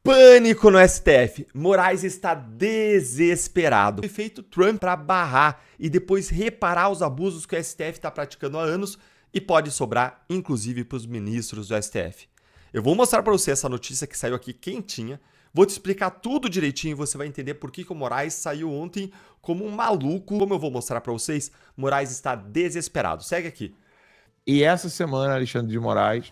Pânico no STF. Moraes está desesperado. Efeito Trump para barrar e depois reparar os abusos que o STF está praticando há anos e pode sobrar, inclusive, para os ministros do STF. Eu vou mostrar para você essa notícia que saiu aqui quentinha. Vou te explicar tudo direitinho e você vai entender por que o Moraes saiu ontem como um maluco. Como eu vou mostrar para vocês, Moraes está desesperado. Segue aqui. E essa semana, Alexandre de Moraes,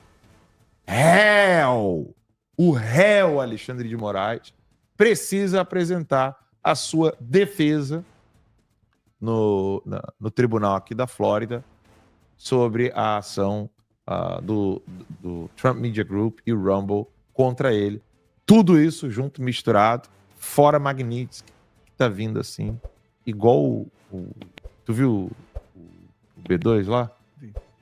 o réu Alexandre de Moraes, precisa apresentar a sua defesa no tribunal aqui da Flórida sobre a ação do Trump Media Group e o Rumble contra ele. Tudo isso junto, misturado, fora Magnitsky, que tá vindo assim, igual tu viu o B2 lá?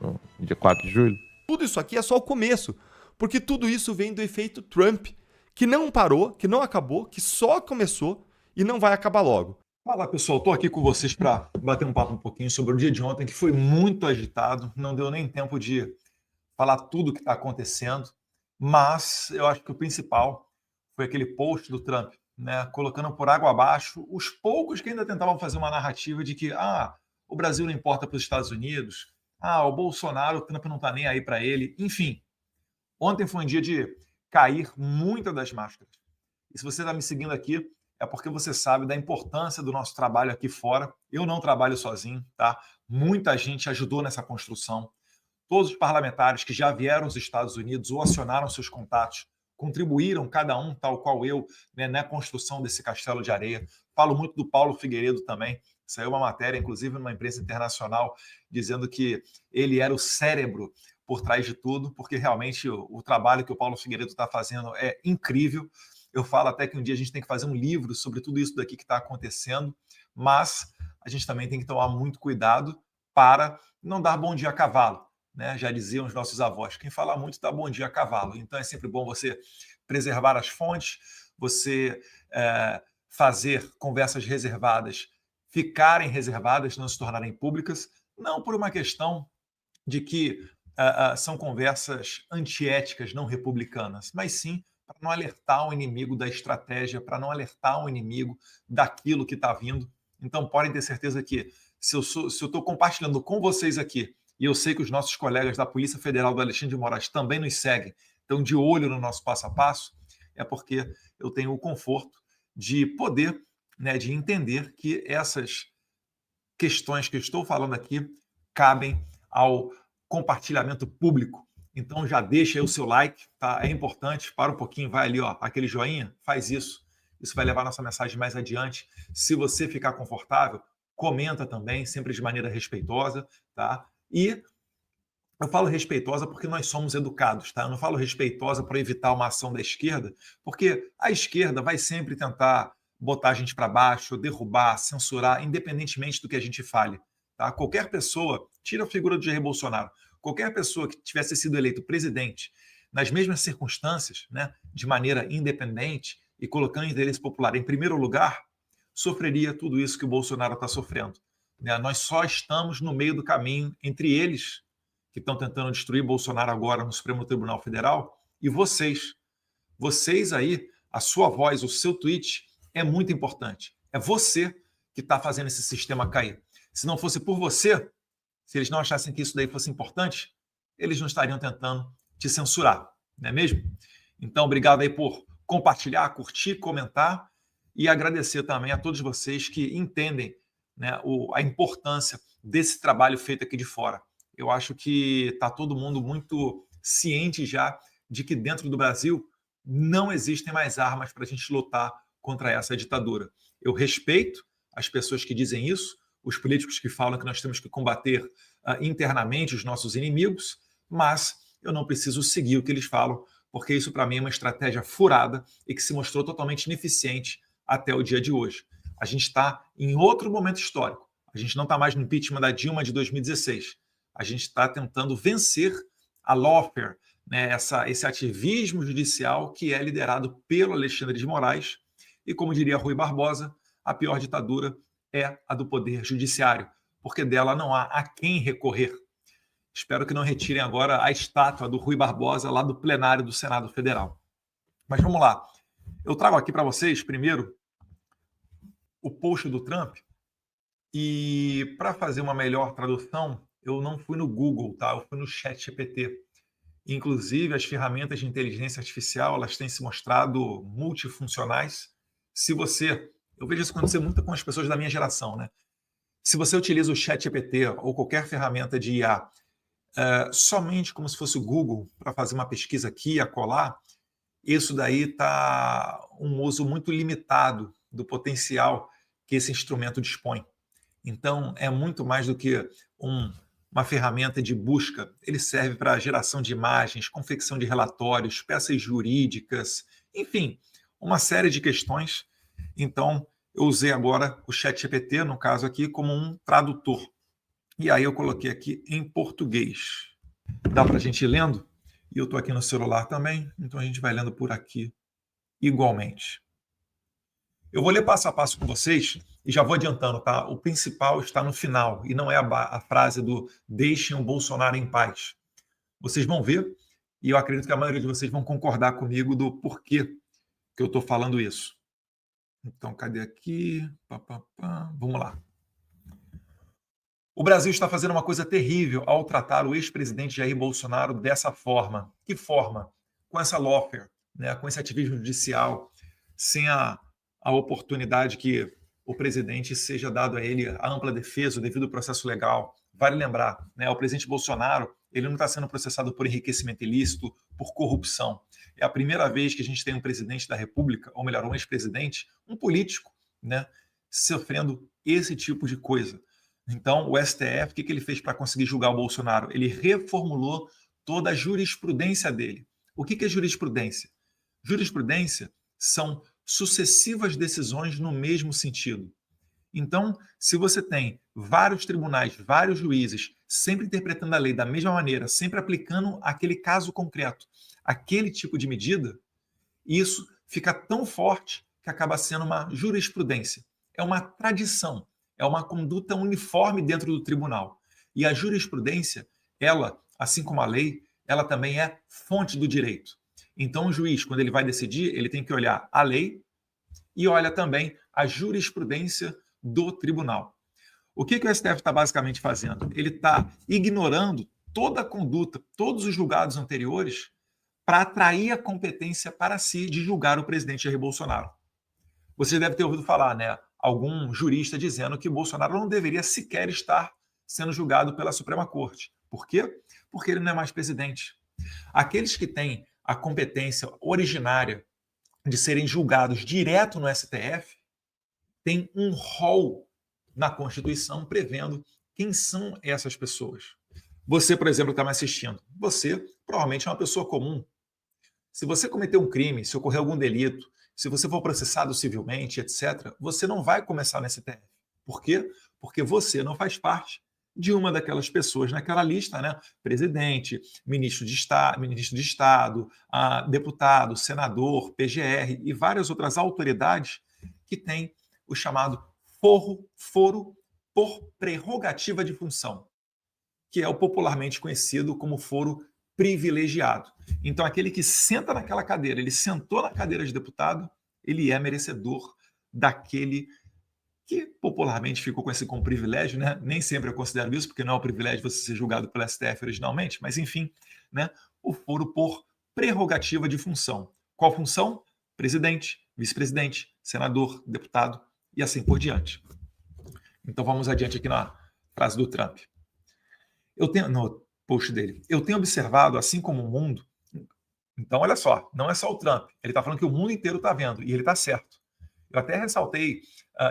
No dia 4 de julho? Tudo isso aqui é só o começo, porque tudo isso vem do efeito Trump, que não parou, que não acabou, que só começou e não vai acabar logo. Fala pessoal, estou aqui com vocês para bater um papo um pouquinho sobre o dia de ontem, que foi muito agitado, não deu nem tempo de falar tudo o que está acontecendo, mas eu acho que o principal foi aquele post do Trump, né, colocando por água abaixo os poucos que ainda tentavam fazer uma narrativa de que o Brasil não importa para os Estados Unidos, o Bolsonaro, o Trump não está nem aí para ele, enfim. Ontem foi um dia de cair muitas das máscaras. E se você está me seguindo aqui, é porque você sabe da importância do nosso trabalho aqui fora. Eu não trabalho sozinho, tá? Muita gente ajudou nessa construção. Todos os parlamentares que já vieram aos Estados Unidos ou acionaram seus contatos, contribuíram, cada um, tal qual eu, né, na construção desse castelo de areia. Falo muito do Paulo Figueiredo também. Saiu uma matéria, inclusive, numa imprensa internacional, dizendo que ele era o cérebro por trás de tudo, porque realmente o trabalho que o Paulo Figueiredo está fazendo é incrível. Eu falo até que um dia a gente tem que fazer um livro sobre tudo isso daqui que está acontecendo, mas a gente também tem que tomar muito cuidado para não dar bom dia a cavalo, né? Já diziam os nossos avós, quem fala muito dá bom dia a cavalo. Então é sempre bom você preservar as fontes, você fazer conversas reservadas ficarem reservadas, não se tornarem públicas, não por uma questão de que são conversas antiéticas, não republicanas, mas sim para não alertar o inimigo da estratégia, para não alertar o inimigo daquilo que está vindo. Então, podem ter certeza que se eu estou compartilhando com vocês aqui, e eu sei que os nossos colegas da Polícia Federal do Alexandre de Moraes também nos seguem, estão de olho no nosso passo a passo, é porque eu tenho o conforto de poder, né, de entender que essas questões que eu estou falando aqui cabem ao compartilhamento público. Então já deixa aí o seu like, tá? É importante, para um pouquinho, vai ali, ó, aquele joinha, faz isso. Isso vai levar nossa mensagem mais adiante. Se você ficar confortável, comenta também, sempre de maneira respeitosa, tá? E eu falo respeitosa porque nós somos educados, tá? Eu não falo respeitosa para evitar uma ação da esquerda, porque a esquerda vai sempre tentar botar a gente para baixo, derrubar, censurar, independentemente do que a gente fale. Tá? Qualquer pessoa, tira a figura do Jair Bolsonaro, qualquer pessoa que tivesse sido eleito presidente nas mesmas circunstâncias, né, de maneira independente e colocando o interesse popular em primeiro lugar, sofreria tudo isso que o Bolsonaro está sofrendo. Né? Nós só estamos no meio do caminho entre eles, que estão tentando destruir Bolsonaro agora no Supremo Tribunal Federal, e vocês. Vocês aí, a sua voz, o seu tweet é muito importante. É você que está fazendo esse sistema cair. Se não fosse por você, se eles não achassem que isso daí fosse importante, eles não estariam tentando te censurar, não é mesmo? Então, obrigado aí por compartilhar, curtir, comentar e agradecer também a todos vocês que entendem, né, a importância desse trabalho feito aqui de fora. Eu acho que está todo mundo muito ciente já de que dentro do Brasil não existem mais armas para a gente lutar contra essa ditadura. Eu respeito as pessoas que dizem isso, os políticos que falam que nós temos que combater internamente os nossos inimigos, mas eu não preciso seguir o que eles falam, porque isso para mim é uma estratégia furada e que se mostrou totalmente ineficiente até o dia de hoje. A gente está em outro momento histórico. A gente não está mais no impeachment da Dilma de 2016. A gente está tentando vencer a lawfare, né, esse ativismo judicial que é liderado pelo Alexandre de Moraes. E como diria Rui Barbosa, a pior ditadura é a do poder judiciário, porque dela não há a quem recorrer. Espero que não retirem agora a estátua do Rui Barbosa lá do plenário do Senado Federal. Mas vamos lá. Eu trago aqui para vocês, primeiro, o post do Trump, e para fazer uma melhor tradução, eu não fui no Google, tá? Eu fui no ChatGPT. Inclusive, as ferramentas de inteligência artificial, elas têm se mostrado multifuncionais. Eu vejo isso acontecer muito com as pessoas da minha geração, né? Se você utiliza o ChatGPT ou qualquer ferramenta de IA somente como se fosse o Google para fazer uma pesquisa aqui e acolá, isso daí está um uso muito limitado do potencial que esse instrumento dispõe. Então, é muito mais do que uma ferramenta de busca. Ele serve para geração de imagens, confecção de relatórios, peças jurídicas, enfim, uma série de questões. Então, eu usei agora o ChatGPT, no caso aqui, como um tradutor. E aí eu coloquei aqui em português. Dá para a gente ir lendo? E eu estou aqui no celular também, então a gente vai lendo por aqui igualmente. Eu vou ler passo a passo com vocês e já vou adiantando, tá? O principal está no final e não é a frase do deixem o Bolsonaro em paz. Vocês vão ver e eu acredito que a maioria de vocês vão concordar comigo do porquê que eu estou falando isso. Então, cadê aqui? Vamos lá. O Brasil está fazendo uma coisa terrível ao tratar o ex-presidente Jair Bolsonaro dessa forma. Que forma? Com essa lawfare, né? Com esse ativismo judicial, sem a oportunidade que o presidente seja dado a ele a ampla defesa, o devido processo legal. Vale lembrar, né? O presidente Bolsonaro, ele não está sendo processado por enriquecimento ilícito, por corrupção. É a primeira vez que a gente tem um presidente da República, ou melhor, um ex-presidente, um político, né, sofrendo esse tipo de coisa. Então, o STF, o que ele fez para conseguir julgar o Bolsonaro? Ele reformulou toda a jurisprudência dele. O que é jurisprudência? Jurisprudência são sucessivas decisões no mesmo sentido. Então, se você tem vários tribunais, vários juízes, sempre interpretando a lei da mesma maneira, sempre aplicando aquele caso concreto, aquele tipo de medida, isso fica tão forte que acaba sendo uma jurisprudência. É uma tradição, é uma conduta uniforme dentro do tribunal. E a jurisprudência, ela, assim como a lei, ela também é fonte do direito. Então, o juiz, quando ele vai decidir, ele tem que olhar a lei e olha também a jurisprudência do tribunal. O que o STF está basicamente fazendo? Ele está ignorando toda a conduta, todos os julgados anteriores, para atrair a competência para si de julgar o presidente Jair Bolsonaro. Você deve ter ouvido falar, né? Algum jurista dizendo que Bolsonaro não deveria sequer estar sendo julgado pela Suprema Corte. Por quê? Porque ele não é mais presidente. Aqueles que têm a competência originária de serem julgados direto no STF têm um rol na Constituição prevendo quem são essas pessoas. Você, por exemplo, está me assistindo. Você provavelmente é uma pessoa comum. Se você cometer um crime, se ocorrer algum delito, se você for processado civilmente, etc., você não vai começar no STF. Por quê? Porque você não faz parte de uma daquelas pessoas naquela lista, né? Presidente, ministro de Estado, deputado, senador, PGR e várias outras autoridades que têm o chamado foro por prerrogativa de função, que é o popularmente conhecido como foro privilegiado. Então, aquele que senta naquela cadeira, ele sentou na cadeira de deputado, ele é merecedor daquele que popularmente ficou com esse como privilégio, né? Nem sempre eu considero isso, porque não é um privilégio você ser julgado pelo STF originalmente, mas enfim, né? O foro por prerrogativa de função. Qual função? Presidente, vice-presidente, senador, deputado e assim por diante. Então vamos adiante aqui na frase do Trump. No post dele, eu tenho observado, assim como o mundo. Então, olha só, não é só o Trump. Ele está falando que o mundo inteiro está vendo, e ele está certo. Eu até ressaltei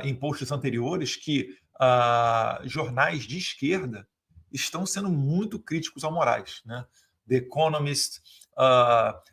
em posts anteriores que jornais de esquerda estão sendo muito críticos ao Moraes, né? The Economist,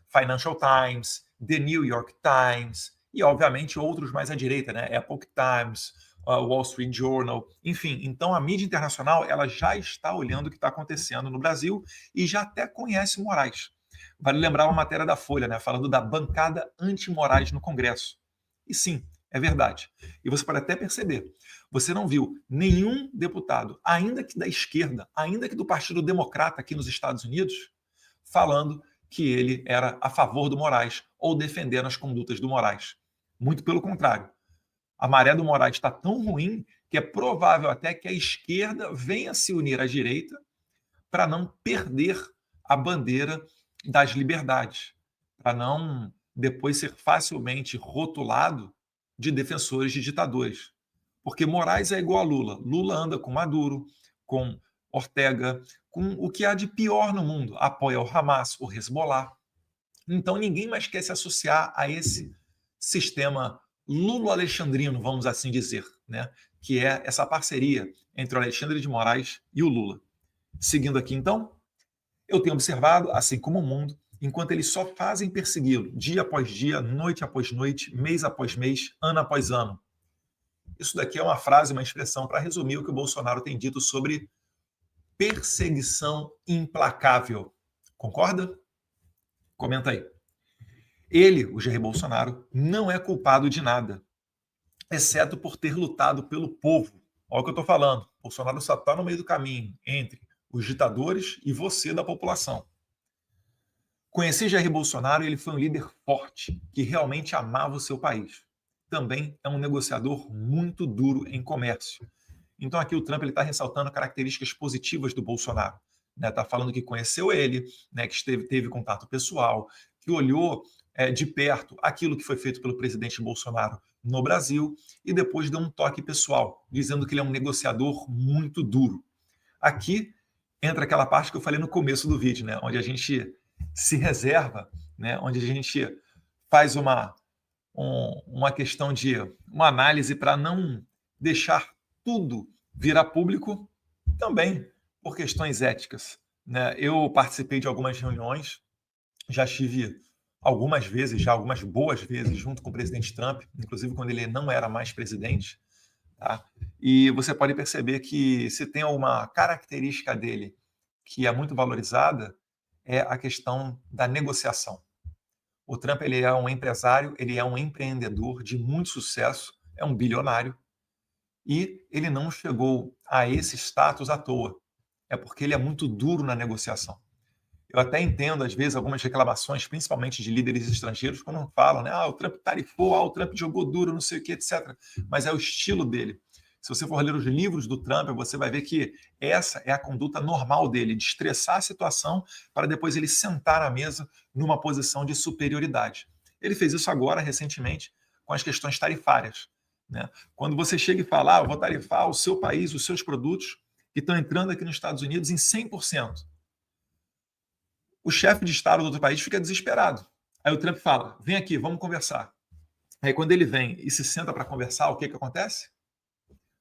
Financial Times, The New York Times e, obviamente, outros mais à direita, né? Epoch Times, Wall Street Journal, enfim. Então, a mídia internacional ela já está olhando o que está acontecendo no Brasil e já até conhece Moraes. Vale lembrar uma matéria da Folha, né? Falando da bancada anti-Moraes no Congresso. E sim, é verdade. E você pode até perceber, você não viu nenhum deputado, ainda que da esquerda, ainda que do Partido Democrata aqui nos Estados Unidos, falando que ele era a favor do Moraes ou defendendo as condutas do Moraes. Muito pelo contrário. A maré do Moraes está tão ruim que é provável até que a esquerda venha se unir à direita para não perder a bandeira das liberdades, para não depois ser facilmente rotulado de defensores de ditadores. Porque Moraes é igual a Lula. Lula anda com Maduro, com Ortega, com o que há de pior no mundo. Apoia o Hamas, o Hezbollah. Então ninguém mais quer se associar a esse sistema lulo-alexandrino, vamos assim dizer, né? Que é essa parceria entre o Alexandre de Moraes e o Lula. Seguindo aqui, então, eu tenho observado, assim como o mundo, enquanto eles só fazem persegui-lo, dia após dia, noite após noite, mês após mês, ano após ano. Isso daqui é uma frase, uma expressão para resumir o que o Bolsonaro tem dito sobre perseguição implacável. Concorda? Comenta aí. Ele, o Jair Bolsonaro, não é culpado de nada, exceto por ter lutado pelo povo. Olha o que eu estou falando. Bolsonaro só está no meio do caminho entre os ditadores e você da população. Conheci Jair Bolsonaro e ele foi um líder forte, que realmente amava o seu país. Também é um negociador muito duro em comércio. Então aqui o Trump está ressaltando características positivas do Bolsonaro. Está falando que conheceu ele, que teve contato pessoal, que olhou de perto aquilo que foi feito pelo presidente Bolsonaro no Brasil e depois deu um toque pessoal, dizendo que ele é um negociador muito duro. Aqui entra aquela parte que eu falei no começo do vídeo, onde a gente se reserva, onde a gente faz uma questão de uma análise para não deixar tudo virar público, também por questões éticas. Eu participei de algumas reuniões, já estive algumas vezes, já algumas boas vezes, junto com o presidente Trump, inclusive quando ele não era mais presidente. Tá? E você pode perceber que se tem uma característica dele que é muito valorizada, é a questão da negociação. O Trump ele é um empresário, ele é um empreendedor de muito sucesso, é um bilionário, e ele não chegou a esse status à toa. É porque ele é muito duro na negociação. Eu até entendo, às vezes, algumas reclamações, principalmente de líderes estrangeiros, quando falam, o Trump tarifou, o Trump jogou duro, não sei o que, etc. Mas é o estilo dele. Se você for ler os livros do Trump, você vai ver que essa é a conduta normal dele, de estressar a situação para depois ele sentar à mesa numa posição de superioridade. Ele fez isso agora, recentemente, com as questões tarifárias. Quando você chega e fala, eu vou tarifar o seu país, os seus produtos que estão entrando aqui nos Estados Unidos em 100%. O chefe de Estado do outro país fica desesperado. Aí o Trump fala, vem aqui, vamos conversar. Aí quando ele vem e se senta para conversar, o que acontece?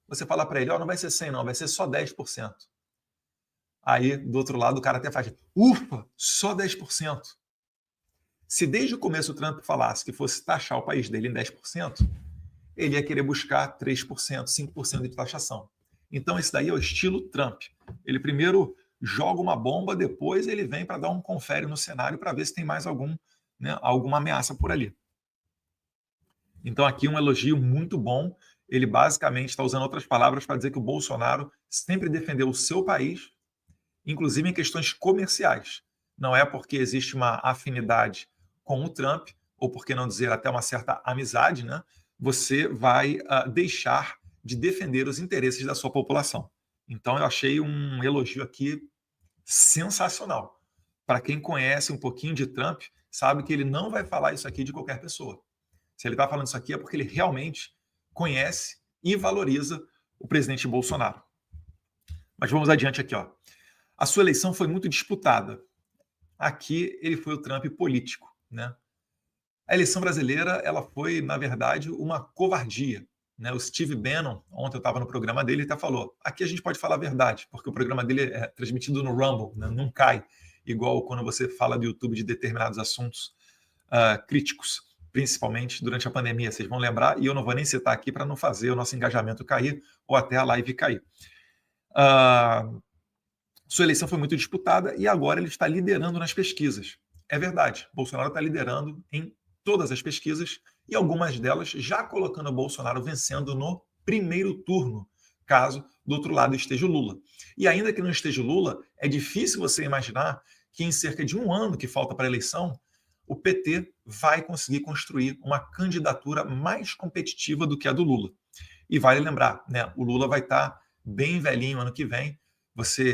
Você fala para ele, não vai ser 100 não, vai ser só 10%. Aí, do outro lado, o cara até faz, ufa, só 10%. Se desde o começo o Trump falasse que fosse taxar o país dele em 10%, ele ia querer buscar 3%, 5% de taxação. Então, esse daí é o estilo Trump. Ele primeiro joga uma bomba, depois ele vem para dar um confere no cenário para ver se tem mais alguma ameaça por ali. Então, aqui um elogio muito bom. Ele basicamente está usando outras palavras para dizer que o Bolsonaro sempre defendeu o seu país, inclusive em questões comerciais. Não é porque existe uma afinidade com o Trump, ou por que não dizer até uma certa amizade, você vai deixar de defender os interesses da sua população. Então, eu achei um elogio aqui sensacional. Para quem conhece um pouquinho de Trump, sabe que ele não vai falar isso aqui de qualquer pessoa. Se ele está falando isso aqui é porque ele realmente conhece e valoriza o presidente Bolsonaro. Mas vamos adiante aqui. A sua eleição foi muito disputada. Aqui ele foi o Trump político. A eleição brasileira ela foi, na verdade, uma covardia. O Steve Bannon, ontem eu estava no programa dele, até falou, aqui a gente pode falar a verdade, porque o programa dele é transmitido no Rumble, não cai, igual quando você fala do YouTube de determinados assuntos críticos, principalmente durante a pandemia, vocês vão lembrar, e eu não vou nem citar aqui para não fazer o nosso engajamento cair, ou até a live cair. Sua eleição foi muito disputada, e agora ele está liderando nas pesquisas. É verdade, Bolsonaro está liderando em todas as pesquisas, e algumas delas já colocando o Bolsonaro vencendo no primeiro turno, caso do outro lado esteja o Lula. E ainda que não esteja o Lula, é difícil você imaginar que em cerca de um ano que falta para a eleição, o PT vai conseguir construir uma candidatura mais competitiva do que a do Lula. E vale lembrar, né, o Lula vai estar bem velhinho ano que vem.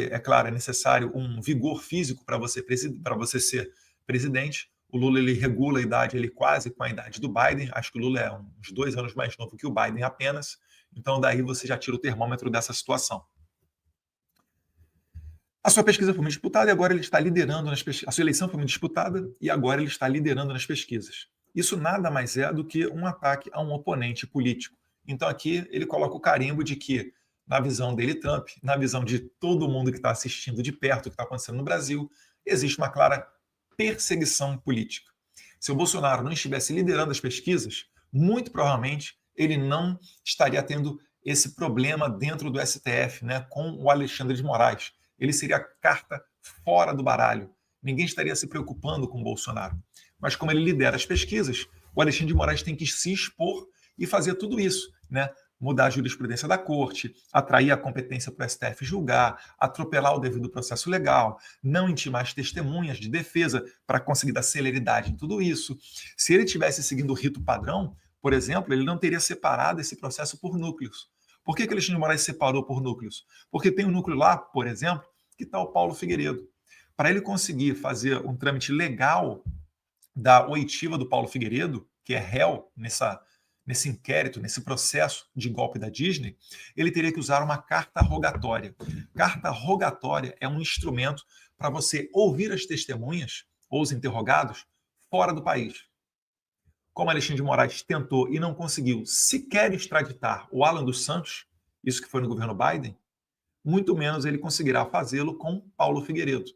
É claro, é necessário um vigor físico para você ser presidente. O Lula ele regula a idade, ele quase com a idade do Biden. Acho que o Lula é uns 2 anos mais novo que o Biden apenas. Então, daí você já tira o termômetro dessa situação. A sua pesquisa foi muito disputada e agora ele está liderando nas pesquisas. A sua eleição foi muito disputada e agora ele está liderando nas pesquisas. Isso nada mais é do que um ataque a um oponente político. Então, aqui ele coloca o carimbo de que, na visão dele, Trump, na visão de todo mundo que está assistindo de perto o que está acontecendo no Brasil, existe uma clara perseguição política. Se o Bolsonaro não estivesse liderando as pesquisas, muito provavelmente ele não estaria tendo esse problema dentro do STF, né, com o Alexandre de Moraes. Ele seria a carta fora do baralho. Ninguém estaria se preocupando com o Bolsonaro. Mas como ele lidera as pesquisas, o Alexandre de Moraes tem que se expor e fazer tudo isso, né? Mudar a jurisprudência da corte, atrair a competência para o STF julgar, atropelar o devido processo legal, não intimar as testemunhas de defesa para conseguir dar celeridade em tudo isso. Se ele tivesse seguindo o rito padrão, por exemplo, ele não teria separado esse processo por núcleos. Por que Alexandre de Moraes separou por núcleos? Porque tem um núcleo lá, por exemplo, que está o Paulo Figueiredo. Para ele conseguir fazer um trâmite legal da oitiva do Paulo Figueiredo, que é réu nesse inquérito, nesse processo de golpe da Disney, ele teria que usar uma carta rogatória. Carta rogatória é um instrumento para você ouvir as testemunhas ou os interrogados fora do país. Como Alexandre de Moraes tentou e não conseguiu sequer extraditar o Alan dos Santos, isso que foi no governo Biden, muito menos ele conseguirá fazê-lo com Paulo Figueiredo,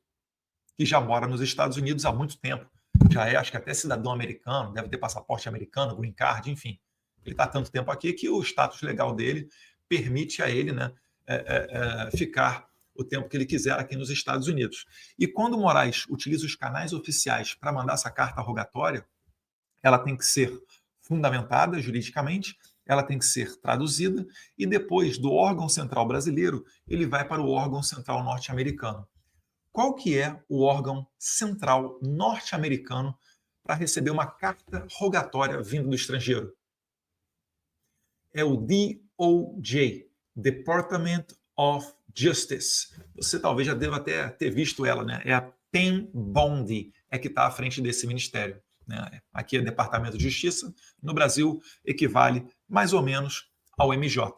que já mora nos Estados Unidos há muito tempo. Já é, acho que até cidadão americano, deve ter passaporte americano, green card, enfim. Ele está há tanto tempo aqui que o status legal dele permite a ele, né, ficar o tempo que ele quiser aqui nos Estados Unidos. E quando o Moraes utiliza os canais oficiais para mandar essa carta rogatória, ela tem que ser fundamentada juridicamente, ela tem que ser traduzida e depois do órgão central brasileiro, ele vai para o órgão central norte-americano. Qual que é o órgão central norte-americano para receber uma carta rogatória vindo do estrangeiro? É o DOJ, Department of Justice. Você talvez já deva até ter visto ela, né? É a Pam Bondi, que está à frente desse ministério. Né? Aqui é Departamento de Justiça, no Brasil equivale mais ou menos ao MJ.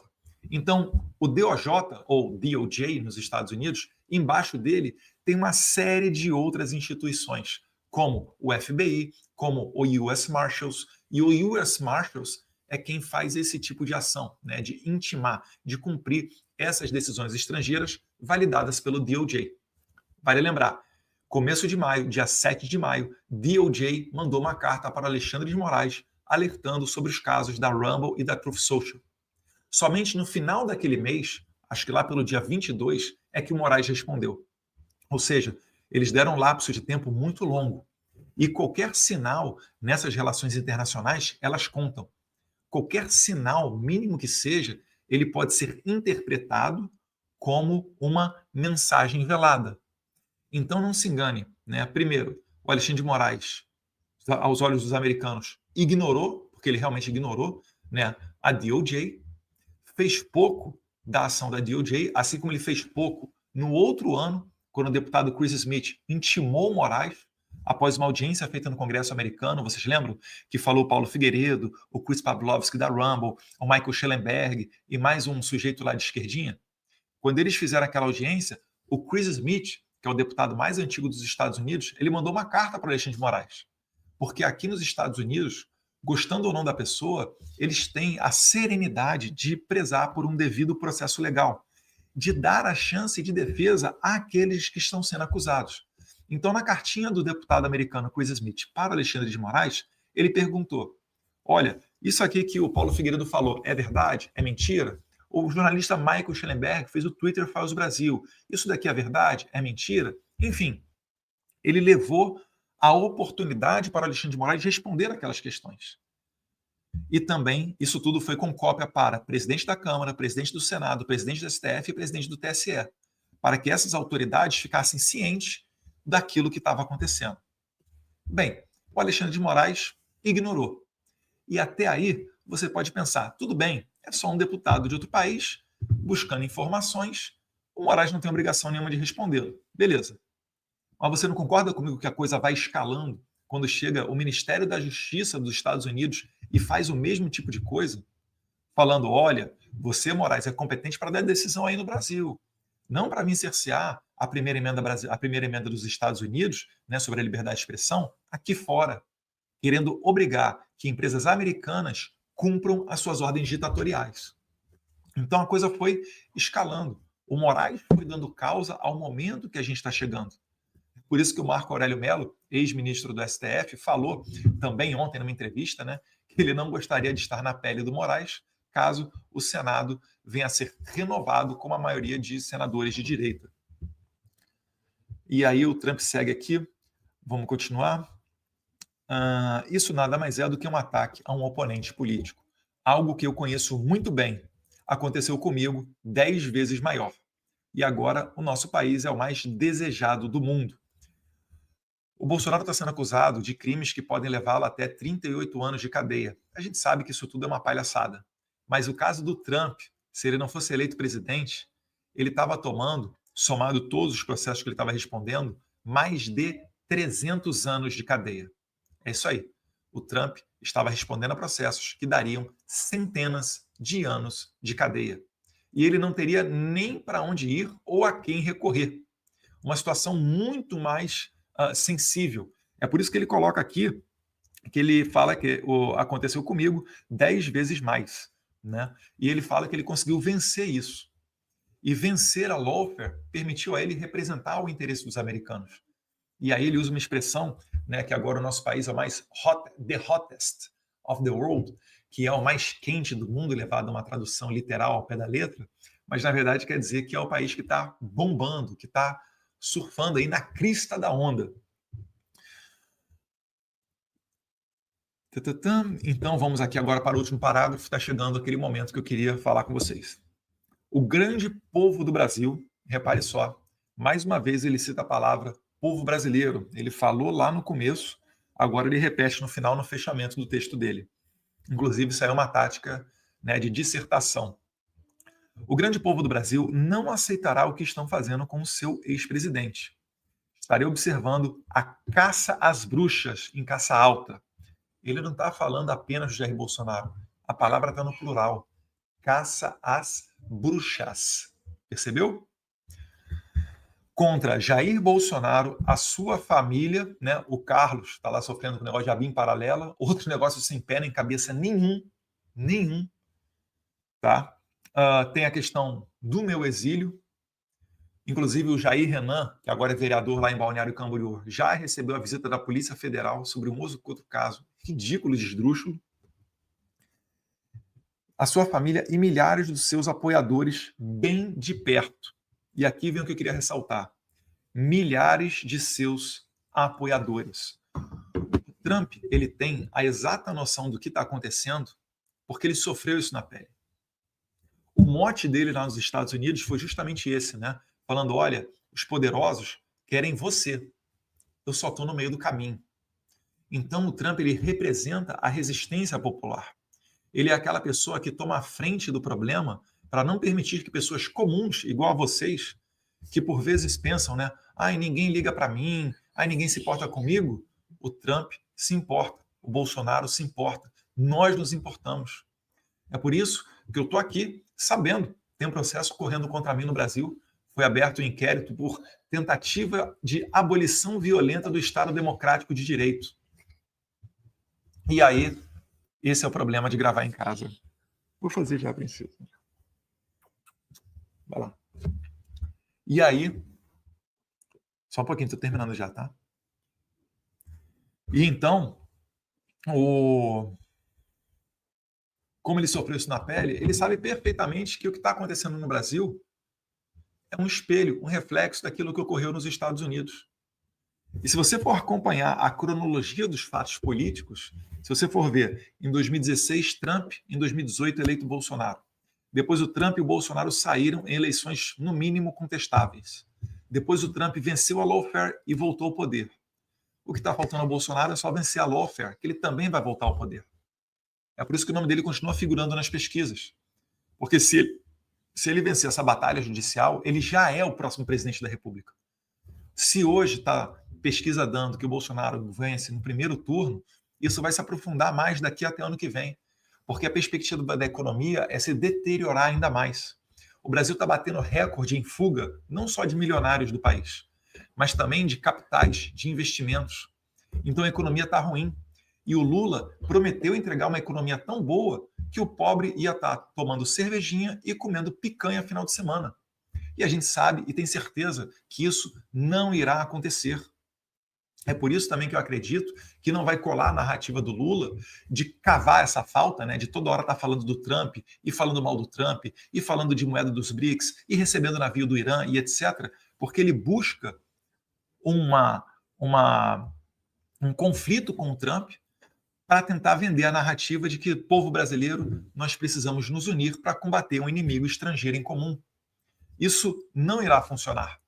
Então, o DOJ, ou DOJ nos Estados Unidos, embaixo dele tem uma série de outras instituições, como o FBI, como o US Marshals, e o US Marshals é quem faz esse tipo de ação, né, de intimar, de cumprir essas decisões estrangeiras validadas pelo DOJ. Vale lembrar, começo de maio, dia 7 de maio, DOJ mandou uma carta para Alexandre de Moraes alertando sobre os casos da Rumble e da Truth Social. Somente no final daquele mês, acho que lá pelo dia 22, é que o Moraes respondeu. Ou seja, eles deram um lapso de tempo muito longo. E qualquer sinal nessas relações internacionais, elas contam. Qualquer sinal, mínimo que seja, ele pode ser interpretado como uma mensagem velada. Então não se engane, né? Primeiro, o Alexandre de Moraes, aos olhos dos americanos, ignorou, porque ele realmente ignorou, né, a DOJ, fez pouco da ação da DOJ, assim como ele fez pouco no outro ano, quando o deputado Chris Smith intimou Moraes, após uma audiência feita no Congresso americano, vocês lembram? Que falou o Paulo Figueiredo, o Chris Pavlovski da Rumble, o Michael Schellenberg e mais um sujeito lá de esquerdinha. Quando eles fizeram aquela audiência, o Chris Smith, que é o deputado mais antigo dos Estados Unidos, ele mandou uma carta para Alexandre de Moraes. Porque aqui nos Estados Unidos, gostando ou não da pessoa, eles têm a serenidade de prezar por um devido processo legal, de dar a chance de defesa àqueles que estão sendo acusados. Então, na cartinha do deputado americano Chris Smith para Alexandre de Moraes, ele perguntou, olha, isso aqui que o Paulo Figueiredo falou é verdade? É mentira? O jornalista Michael Schellenberg fez o Twitter Files Brasil. Isso daqui é verdade? É mentira? Enfim, ele levou a oportunidade para Alexandre de Moraes responder aquelas questões. E também, isso tudo foi com cópia para presidente da Câmara, presidente do Senado, presidente do STF e presidente do TSE, para que essas autoridades ficassem cientes daquilo que estava acontecendo. Bem, o Alexandre de Moraes ignorou. E até aí você pode pensar, tudo bem, é só um deputado de outro país buscando informações, o Moraes não tem obrigação nenhuma de respondê-lo. Beleza. Mas você não concorda comigo que a coisa vai escalando quando chega o Ministério da Justiça dos Estados Unidos e faz o mesmo tipo de coisa? Falando, olha, você, Moraes, é competente para dar decisão aí no Brasil, não para vir cercear a primeira emenda dos Estados Unidos, né, sobre a liberdade de expressão, aqui fora, querendo obrigar que empresas americanas cumpram as suas ordens ditatoriais. Então a coisa foi escalando. O Moraes foi dando causa ao momento que a gente está chegando. Por isso que o Marco Aurélio Mello, ex-ministro do STF, falou também ontem numa entrevista, né, que ele não gostaria de estar na pele do Moraes caso o Senado venha a ser renovado com a maioria de senadores de direita. E aí o Trump segue aqui, vamos continuar. Isso nada mais é do que um ataque a um oponente político. Algo que eu conheço muito bem. Aconteceu comigo 10 vezes maior. E agora o nosso país é o mais desejado do mundo. O Bolsonaro está sendo acusado de crimes que podem levá-lo até 38 anos de cadeia. A gente sabe que isso tudo é uma palhaçada. Mas o caso do Trump, se ele não fosse eleito presidente, ele estava tomando, somado todos os processos que ele estava respondendo, mais de 300 anos de cadeia. É isso aí. O Trump estava respondendo a processos que dariam centenas de anos de cadeia. E ele não teria nem para onde ir ou a quem recorrer. Uma situação muito mais sensível. É por isso que ele coloca aqui, que ele fala que aconteceu comigo 10 vezes mais. Né? E ele fala que ele conseguiu vencer isso. E vencer a lawfare permitiu a ele representar o interesse dos americanos. E aí ele usa uma expressão, né, que agora o nosso país é o mais the hottest of the world, que é o mais quente do mundo, levado a uma tradução literal ao pé da letra, mas na verdade quer dizer que é o país que está bombando, que está surfando aí na crista da onda. Então vamos aqui agora para o último parágrafo, está chegando aquele momento que eu queria falar com vocês. O grande povo do Brasil, repare só, mais uma vez ele cita a palavra povo brasileiro. Ele falou lá no começo, agora ele repete no final, no fechamento do texto dele. Inclusive, isso aí é uma tática, né, de dissertação. O grande povo do Brasil não aceitará o que estão fazendo com o seu ex-presidente. Estarei observando a caça às bruxas em caça alta. Ele não está falando apenas de Jair Bolsonaro. A palavra está no plural. Caça às bruxas. Percebeu? Contra Jair Bolsonaro, a sua família, né? O Carlos está lá sofrendo com o negócio de ABIN paralela, outro negócio sem pé nem cabeça nenhum, tá? Tem a questão do meu exílio, inclusive o Jair Renan, que agora é vereador lá em Balneário Camboriú, já recebeu a visita da Polícia Federal sobre um outro caso ridículo e esdrúxulo. A sua família e milhares dos seus apoiadores bem de perto. E aqui vem o que eu queria ressaltar. Milhares de seus apoiadores. O Trump, ele tem a exata noção do que está acontecendo porque ele sofreu isso na pele. O mote dele lá nos Estados Unidos foi justamente esse, né? Falando, olha, os poderosos querem você. Eu só estou no meio do caminho. Então o Trump, ele representa a resistência popular. Ele é aquela pessoa que toma a frente do problema para não permitir que pessoas comuns, igual a vocês, que por vezes pensam, né? Ai, ninguém liga para mim, ai, ninguém se importa comigo. O Trump se importa, o Bolsonaro se importa, nós nos importamos. É por isso que eu estou aqui sabendo, tem um processo correndo contra mim no Brasil, foi aberto um inquérito por tentativa de abolição violenta do Estado Democrático de Direito. E aí, esse é o problema de gravar em casa. Vou fazer já, princesa. Vai lá. E aí, só um pouquinho, estou terminando já, tá? E então, como ele sofreu isso na pele, ele sabe perfeitamente que o que está acontecendo no Brasil é um espelho, um reflexo daquilo que ocorreu nos Estados Unidos. E se você for acompanhar a cronologia dos fatos políticos, se você for ver, em 2016, Trump, em 2018, eleito Bolsonaro. Depois o Trump e o Bolsonaro saíram em eleições, no mínimo, contestáveis. Depois o Trump venceu a lawfare e voltou ao poder. O que está faltando ao Bolsonaro é só vencer a lawfare, que ele também vai voltar ao poder. É por isso que o nome dele continua figurando nas pesquisas. Porque se ele vencer essa batalha judicial, ele já é o próximo presidente da República. Se hoje está pesquisa dando que o Bolsonaro vence no primeiro turno, isso vai se aprofundar mais daqui até ano que vem. Porque a perspectiva da economia é se deteriorar ainda mais. O Brasil está batendo recorde em fuga, não só de milionários do país, mas também de capitais, de investimentos. Então a economia está ruim. E o Lula prometeu entregar uma economia tão boa que o pobre ia estar tomando cervejinha e comendo picanha final de semana. E a gente sabe e tem certeza que isso não irá acontecer. É por isso também que eu acredito que não vai colar a narrativa do Lula de cavar essa falta, né, de toda hora estar falando do Trump e falando mal do Trump e falando de moeda dos BRICS e recebendo navio do Irã e etc., porque ele busca um conflito com o Trump para tentar vender a narrativa de que, povo brasileiro, nós precisamos nos unir para combater um inimigo estrangeiro em comum. Isso não irá funcionar.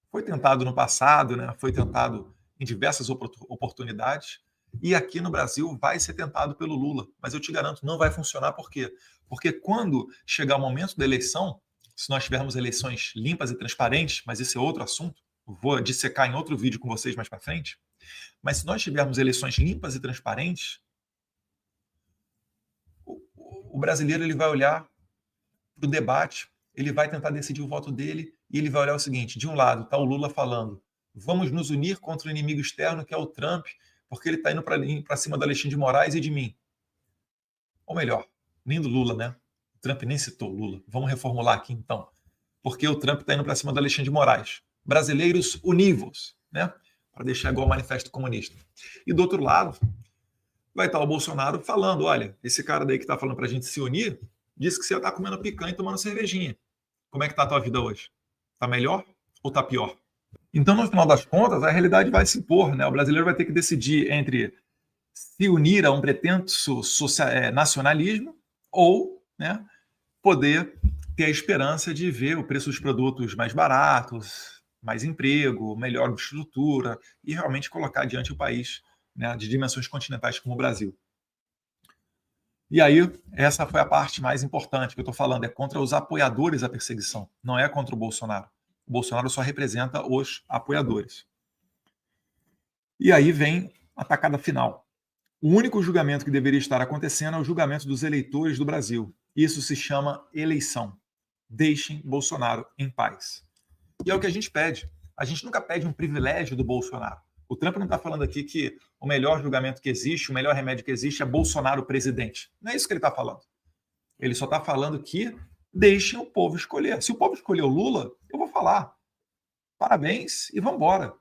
Foi tentado no passado, né? Foi tentado em diversas oportunidades, e aqui no Brasil vai ser tentado pelo Lula. Mas eu te garanto, não vai funcionar. Por quê? Porque quando chegar o momento da eleição, se nós tivermos eleições limpas e transparentes, mas esse é outro assunto, vou dissecar em outro vídeo com vocês mais para frente, mas se nós tivermos eleições limpas e transparentes, o brasileiro ele vai olhar para o debate, ele vai tentar decidir o voto dele e ele vai olhar o seguinte: de um lado está o Lula falando, vamos nos unir contra o inimigo externo que é o Trump, porque ele está indo para cima do Alexandre de Moraes e de mim. Ou melhor, nem do Lula, né? O Trump nem citou o Lula. Vamos reformular aqui então. Porque o Trump está indo para cima do Alexandre de Moraes. Brasileiros univos, né? Para deixar igual o Manifesto Comunista. E do outro lado, vai estar o Bolsonaro falando, olha, esse cara daí que está falando para a gente se unir, disse que você está comendo picanha e tomando cervejinha. Como é que está a tua vida hoje? Está melhor ou está pior? Então, no final das contas, a realidade vai se impor, né? O brasileiro vai ter que decidir entre se unir a um pretenso nacionalismo ou, né, poder ter a esperança de ver o preço dos produtos mais baratos, mais emprego, melhor estrutura e realmente colocar adiante o país, né, de dimensões continentais como o Brasil. E aí, essa foi a parte mais importante que eu estou falando, é contra os apoiadores da perseguição, não é contra o Bolsonaro. O Bolsonaro só representa os apoiadores. E aí vem a tacada final. O único julgamento que deveria estar acontecendo é o julgamento dos eleitores do Brasil. Isso se chama eleição. Deixem Bolsonaro em paz. E é o que a gente pede. A gente nunca pede um privilégio do Bolsonaro. O Trump não está falando aqui que o melhor julgamento que existe, o melhor remédio que existe é Bolsonaro presidente. Não é isso que ele está falando. Ele só está falando que deixem o povo escolher. Se o povo escolher o Lula, eu vou falar parabéns e vamos embora.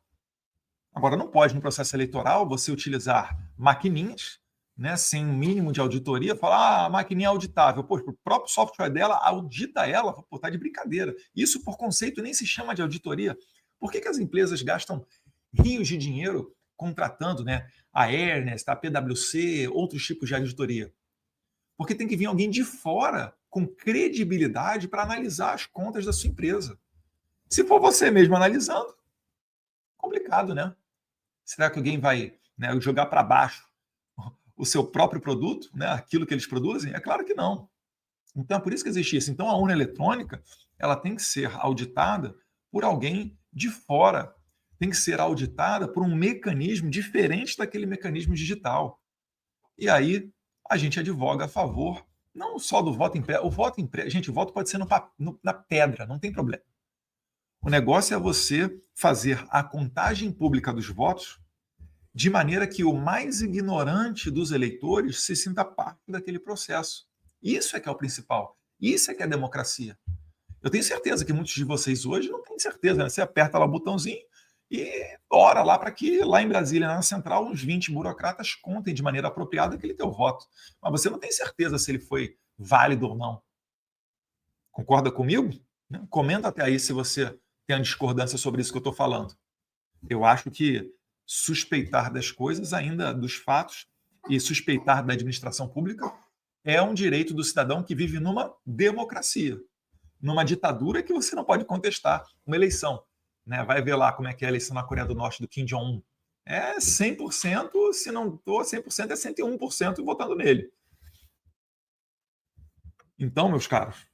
Agora, não pode, no processo eleitoral, você utilizar maquininhas, né, sem um mínimo de auditoria, falar, a maquininha é auditável. Pô, o próprio software dela audita ela, pô, tá de brincadeira. Isso, por conceito, nem se chama de auditoria. Por que as empresas gastam rios de dinheiro contratando, né, a Ernest, a PwC, outros tipos de auditoria? Porque tem que vir alguém de fora, com credibilidade, para analisar as contas da sua empresa. Se for você mesmo analisando, complicado, né? Será que alguém vai, né, jogar para baixo o seu próprio produto, né, aquilo que eles produzem? É claro que não. Então, é por isso que existe isso. Então, a urna eletrônica ela tem que ser auditada por alguém de fora. Tem que ser auditada por um mecanismo diferente daquele mecanismo digital. E aí, a gente advoga a favor, não só do voto impresso. O voto impresso, gente, o voto pode ser na pedra, não tem problema. O negócio é você fazer a contagem pública dos votos de maneira que o mais ignorante dos eleitores se sinta parte daquele processo. Isso é que é o principal. Isso é que é a democracia. Eu tenho certeza que muitos de vocês hoje não têm certeza, né? Você aperta lá o botãozinho e ora lá para que lá em Brasília, na central, uns 20 burocratas contem de maneira apropriada aquele teu voto. Mas você não tem certeza se ele foi válido ou não. Concorda comigo? Comenta até aí se você tem uma discordância sobre isso que eu estou falando. Eu acho que suspeitar das coisas, ainda dos fatos, e suspeitar da administração pública é um direito do cidadão que vive numa democracia. Numa ditadura que você não pode contestar uma eleição. Né? Vai ver lá como é que é a eleição na Coreia do Norte do Kim Jong-un. é 100%, se não estou 100%, é 101% votando nele. Então, meus caros,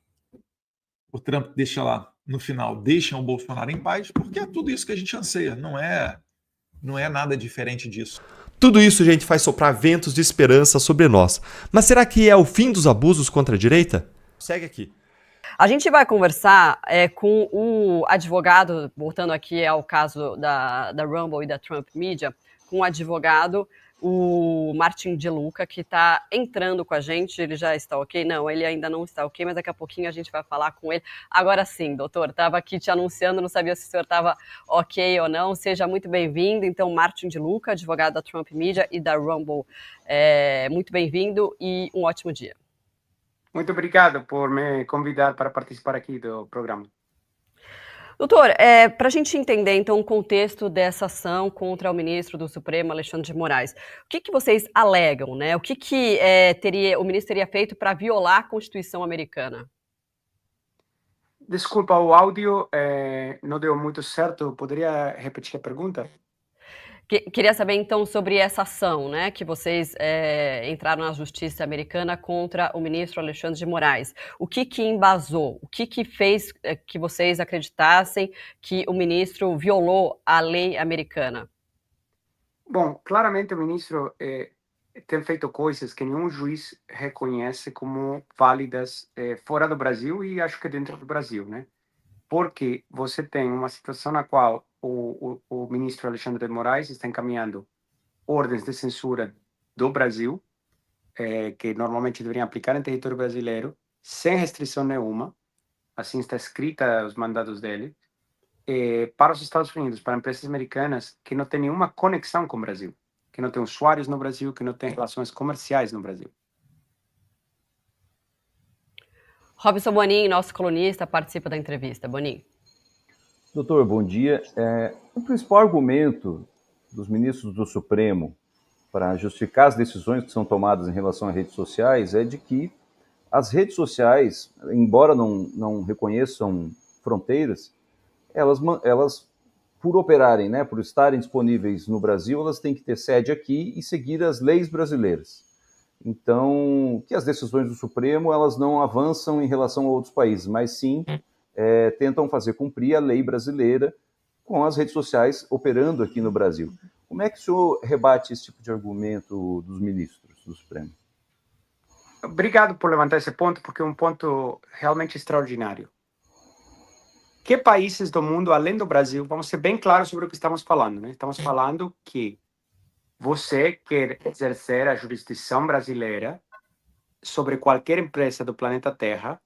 o Trump deixa lá, no final, deixam o Bolsonaro em paz, porque é tudo isso que a gente anseia, não é nada diferente disso. Tudo isso, gente, faz soprar ventos de esperança sobre nós. Mas será que é o fim dos abusos contra a direita? Segue aqui. A gente vai conversar com o advogado, voltando aqui ao caso da Rumble e da Trump Media, com o advogado, o Martin De Luca, que está entrando com a gente. Ele já está ok? Não, ele ainda não está ok, mas daqui a pouquinho a gente vai falar com ele. Agora sim, doutor, estava aqui te anunciando, não sabia se o senhor estava ok ou não. Seja muito bem-vindo. Então, Martin De Luca, advogado da Trump Media e da Rumble, muito bem-vindo e um ótimo dia. Muito obrigado por me convidar para participar aqui do programa. Doutor, para a gente entender, então, o contexto dessa ação contra o ministro do Supremo, Alexandre de Moraes, o que vocês alegam, né? O que o ministro teria feito para violar a Constituição americana? Desculpa, o áudio não deu muito certo. Poderia repetir a pergunta? Queria saber, então, sobre essa ação, né, que vocês entraram na justiça americana contra o ministro Alexandre de Moraes. O que embasou? O que fez que vocês acreditassem que o ministro violou a lei americana? Bom, claramente o ministro tem feito coisas que nenhum juiz reconhece como válidas fora do Brasil e acho que dentro do Brasil, né? Porque você tem uma situação na qual o ministro Alexandre de Moraes está encaminhando ordens de censura do Brasil, que normalmente deveriam aplicar em território brasileiro, sem restrição nenhuma, assim está escrita os mandados dele, para os Estados Unidos, para empresas americanas que não têm nenhuma conexão com o Brasil, que não têm usuários no Brasil, que não têm relações comerciais no Brasil. Robson Bonin, nosso colunista, participa da entrevista. Bonin. Doutor, bom dia. O principal argumento dos ministros do Supremo para justificar as decisões que são tomadas em relação às redes sociais é de que as redes sociais, embora não reconheçam fronteiras, elas por operarem, né, por estarem disponíveis no Brasil, elas têm que ter sede aqui e seguir as leis brasileiras. Então, que as decisões do Supremo elas não avançam em relação a outros países, mas sim tentam fazer cumprir a lei brasileira com as redes sociais operando aqui no Brasil. Como é que o senhor rebate esse tipo de argumento dos ministros do Supremo? Obrigado por levantar esse ponto, porque é um ponto realmente extraordinário. Que países do mundo, além do Brasil, vamos ser bem claros sobre o que estamos falando, né? Estamos falando que você quer exercer a jurisdição brasileira sobre qualquer empresa do planeta Terra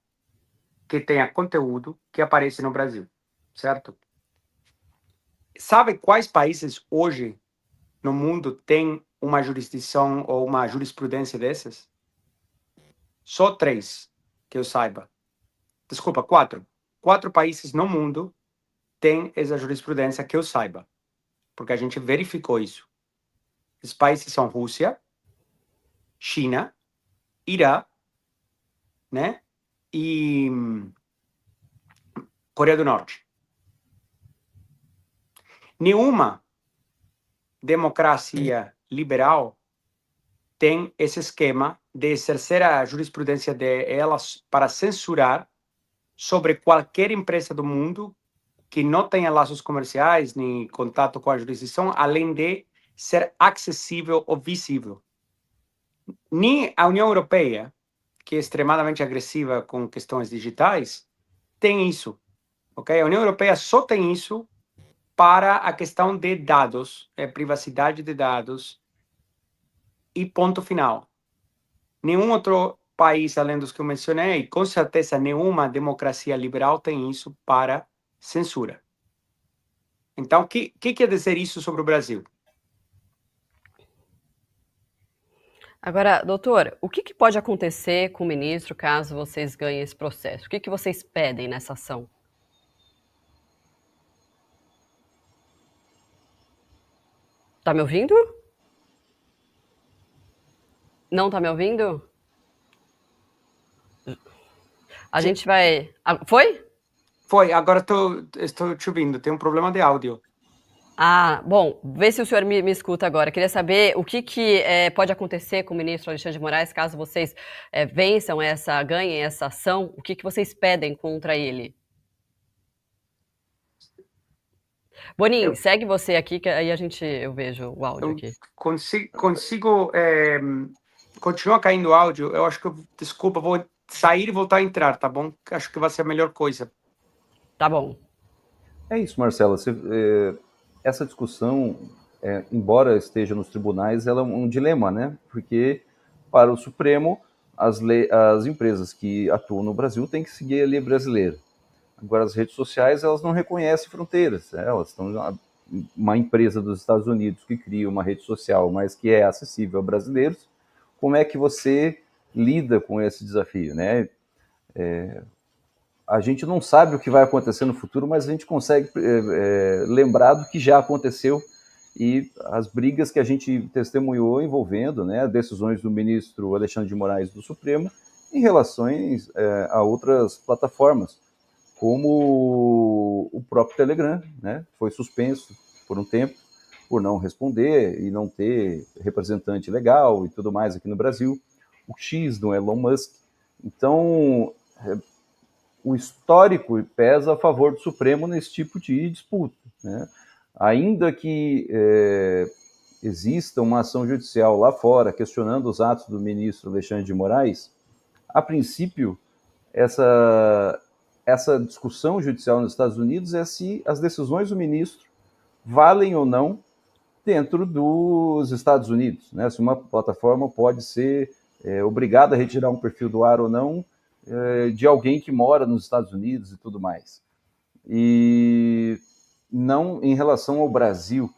que tenha conteúdo que aparece no Brasil, certo? Sabe quais países hoje no mundo têm uma jurisdição ou uma jurisprudência dessas? Só 3, que eu saiba. Desculpa, 4. 4 países no mundo têm essa jurisprudência que eu saiba, porque a gente verificou isso. Os países são Rússia, China, Irã, né? E Coreia do Norte. Nenhuma democracia liberal tem esse esquema de exercer a jurisprudência delas para censurar sobre qualquer empresa do mundo que não tenha laços comerciais nem contato com a jurisdição, além de ser acessível ou visível. Nem a União Europeia, que é extremadamente agressiva com questões digitais, tem isso. Okay? A União Europeia só tem isso para a questão de dados, privacidade de dados, e ponto final. Nenhum outro país, além dos que eu mencionei, com certeza nenhuma democracia liberal tem isso para censura. Então, o que quer dizer isso sobre o Brasil? Agora, doutor, o que pode acontecer com o ministro caso vocês ganhem esse processo? O que vocês pedem nessa ação? Tá me ouvindo? Não tá me ouvindo? A gente vai... Foi? Foi, agora estou te ouvindo. Tem um problema de áudio. Bom, vê se o senhor me escuta agora. Queria saber o que pode acontecer com o ministro Alexandre de Moraes caso vocês ganhem essa ação. O que vocês pedem contra ele? Boninho, segue você aqui, que aí eu vejo o áudio aqui. Consigo continua caindo o áudio. Eu acho que desculpa, vou sair e voltar a entrar, tá bom? Acho que vai ser a melhor coisa. Tá bom. É isso, Marcela. Essa discussão, embora esteja nos tribunais, ela é um dilema, né? Porque para o Supremo, as empresas que atuam no Brasil têm que seguir a lei brasileira. Agora, as redes sociais, elas não reconhecem fronteiras. Elas estão uma empresa dos Estados Unidos que cria uma rede social, mas que é acessível a brasileiros. Como é que você lida com esse desafio, né? A gente não sabe o que vai acontecer no futuro, mas a gente consegue lembrar do que já aconteceu e as brigas que a gente testemunhou envolvendo, né, decisões do ministro Alexandre de Moraes do Supremo em relação a outras plataformas, como o próprio Telegram, né, foi suspenso por um tempo por não responder e não ter representante legal e tudo mais aqui no Brasil, o X do Elon Musk. Então, o histórico pesa a favor do Supremo nesse tipo de disputa, né? Ainda que exista uma ação judicial lá fora questionando os atos do ministro Alexandre de Moraes, a princípio, essa discussão judicial nos Estados Unidos é se as decisões do ministro valem ou não dentro dos Estados Unidos, né? Se uma plataforma pode ser obrigada a retirar um perfil do ar ou não, de alguém que mora nos Estados Unidos e tudo mais. E não em relação ao Brasil,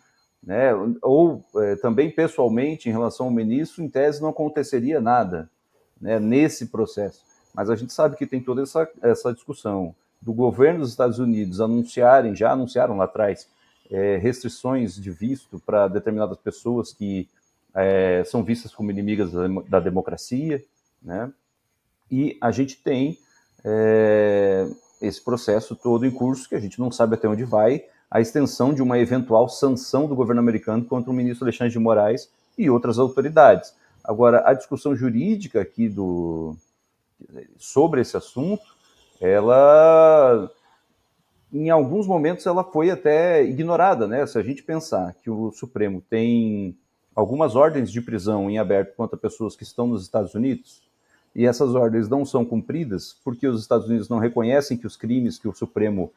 né? Ou também pessoalmente em relação ao ministro, em tese não aconteceria nada, né, nesse processo. Mas a gente sabe que tem toda essa discussão do governo dos Estados Unidos já anunciaram lá atrás, restrições de visto para determinadas pessoas que são vistas como inimigas da democracia, né? E a gente tem esse processo todo em curso, que a gente não sabe até onde vai, a extensão de uma eventual sanção do governo americano contra o ministro Alexandre de Moraes e outras autoridades. Agora, a discussão jurídica aqui sobre esse assunto, ela, em alguns momentos, ela foi até ignorada, né? Se a gente pensar que o Supremo tem algumas ordens de prisão em aberto contra pessoas que estão nos Estados Unidos, e essas ordens não são cumpridas porque os Estados Unidos não reconhecem que os crimes que o Supremo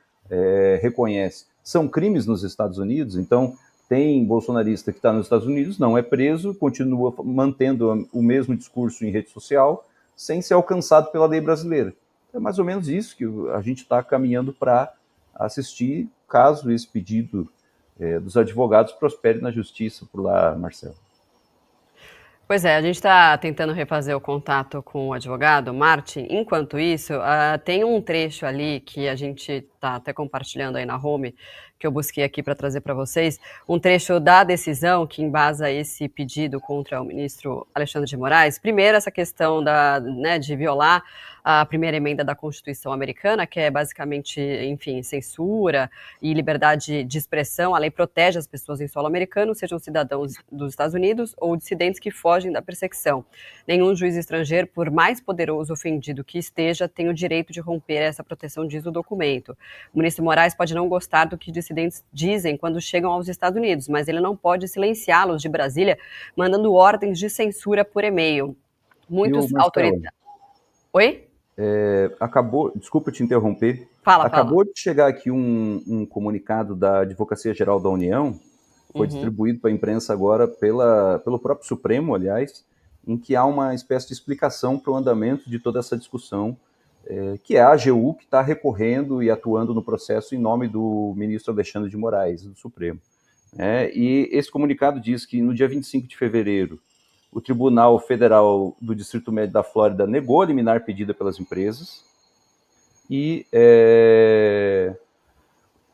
reconhece são crimes nos Estados Unidos. Então, tem bolsonarista que está nos Estados Unidos, não é preso, continua mantendo o mesmo discurso em rede social, sem ser alcançado pela lei brasileira. É mais ou menos isso que a gente está caminhando para assistir, caso esse pedido dos advogados prospere na justiça por lá, Marcelo. Pois é, a gente está tentando refazer o contato com o advogado, Martin. Enquanto isso, tem um trecho ali que a gente está até compartilhando aí na home, que eu busquei aqui para trazer para vocês, um trecho da decisão que embasa esse pedido contra o ministro Alexandre de Moraes. Primeiro, essa questão de violar a primeira emenda da Constituição americana, que é basicamente, enfim, censura e liberdade de expressão. A lei protege as pessoas em solo americano, sejam cidadãos dos Estados Unidos ou dissidentes que fogem da perseguição. Nenhum juiz estrangeiro, por mais poderoso ofendido que esteja, tem o direito de romper essa proteção, diz o documento. O ministro Moraes pode não gostar do que dissidentes dizem quando chegam aos Estados Unidos, mas ele não pode silenciá-los de Brasília, mandando ordens de censura por e-mail. Muitos autoritários... Oi? Desculpa te interromper. Fala. De chegar aqui um comunicado da Advocacia Geral da União, foi distribuído para a imprensa agora pelo próprio Supremo, aliás, em que há uma espécie de explicação para o andamento de toda essa discussão, que é a AGU que está recorrendo e atuando no processo em nome do ministro Alexandre de Moraes, do Supremo. E esse comunicado diz que no dia 25 de fevereiro, o Tribunal Federal do Distrito Médio da Flórida negou a liminar pedida pelas empresas. E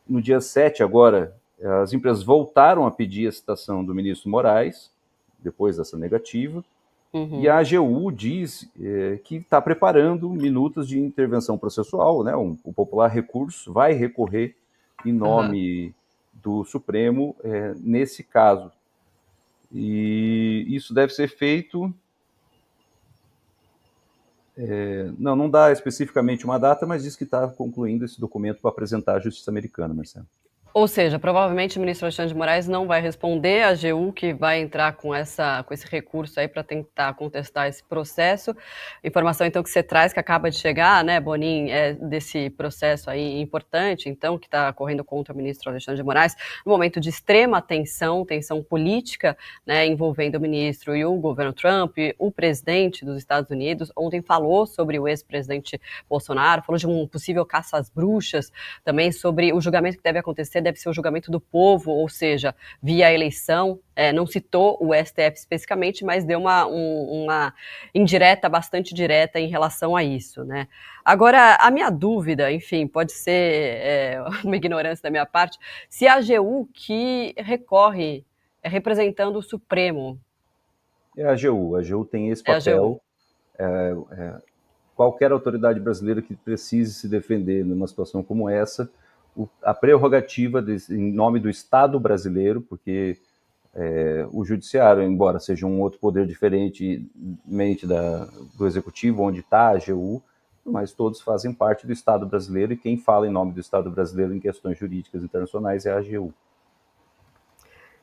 no dia 7, agora, as empresas voltaram a pedir a citação do ministro Moraes, depois dessa negativa. E a AGU diz que está preparando minutas de intervenção processual, né, o popular recurso, vai recorrer em nome do Supremo nesse caso. E isso deve ser feito... não dá especificamente uma data, mas diz que está concluindo esse documento para apresentar à Justiça Americana, Marcelo. Ou seja, provavelmente o ministro Alexandre de Moraes não vai responder, a AGU que vai entrar com esse recurso aí para tentar contestar esse processo. Informação, então, que você traz, que acaba de chegar, né, Bonin, desse processo aí importante, então, que está correndo contra o ministro Alexandre de Moraes, no momento de extrema tensão política, né, envolvendo o ministro e o governo Trump. O presidente dos Estados Unidos ontem falou sobre o ex-presidente Bolsonaro, falou de um possível caça às bruxas, também sobre o julgamento que deve acontecer, deve ser o julgamento do povo, ou seja, via eleição. Não citou o STF especificamente, mas deu uma indireta, bastante direta em relação a isso, né? Agora, a minha dúvida, enfim, pode ser uma ignorância da minha parte, se a AGU que recorre representando o Supremo. É a AGU. A AGU tem esse papel. Qualquer autoridade brasileira que precise se defender numa situação como essa, a prerrogativa em nome do Estado brasileiro, porque o judiciário, embora seja um outro poder diferentemente do executivo, onde está a AGU, mas todos fazem parte do Estado brasileiro, e quem fala em nome do Estado brasileiro em questões jurídicas internacionais é a AGU.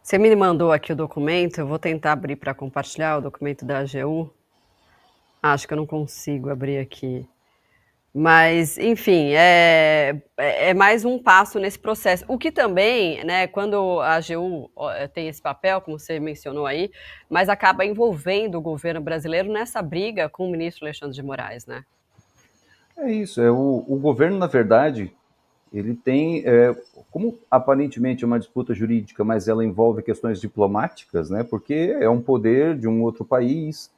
Você me mandou aqui o documento, eu vou tentar abrir para compartilhar o documento da AGU. Acho que eu não consigo abrir aqui. Mas, enfim, é mais um passo nesse processo. O que também, né, quando a AGU tem esse papel, como você mencionou aí, mas acaba envolvendo o governo brasileiro nessa briga com o ministro Alexandre de Moraes, né? É isso. O governo, na verdade, ele tem, como aparentemente é uma disputa jurídica, mas ela envolve questões diplomáticas, né, porque é um poder de um outro país.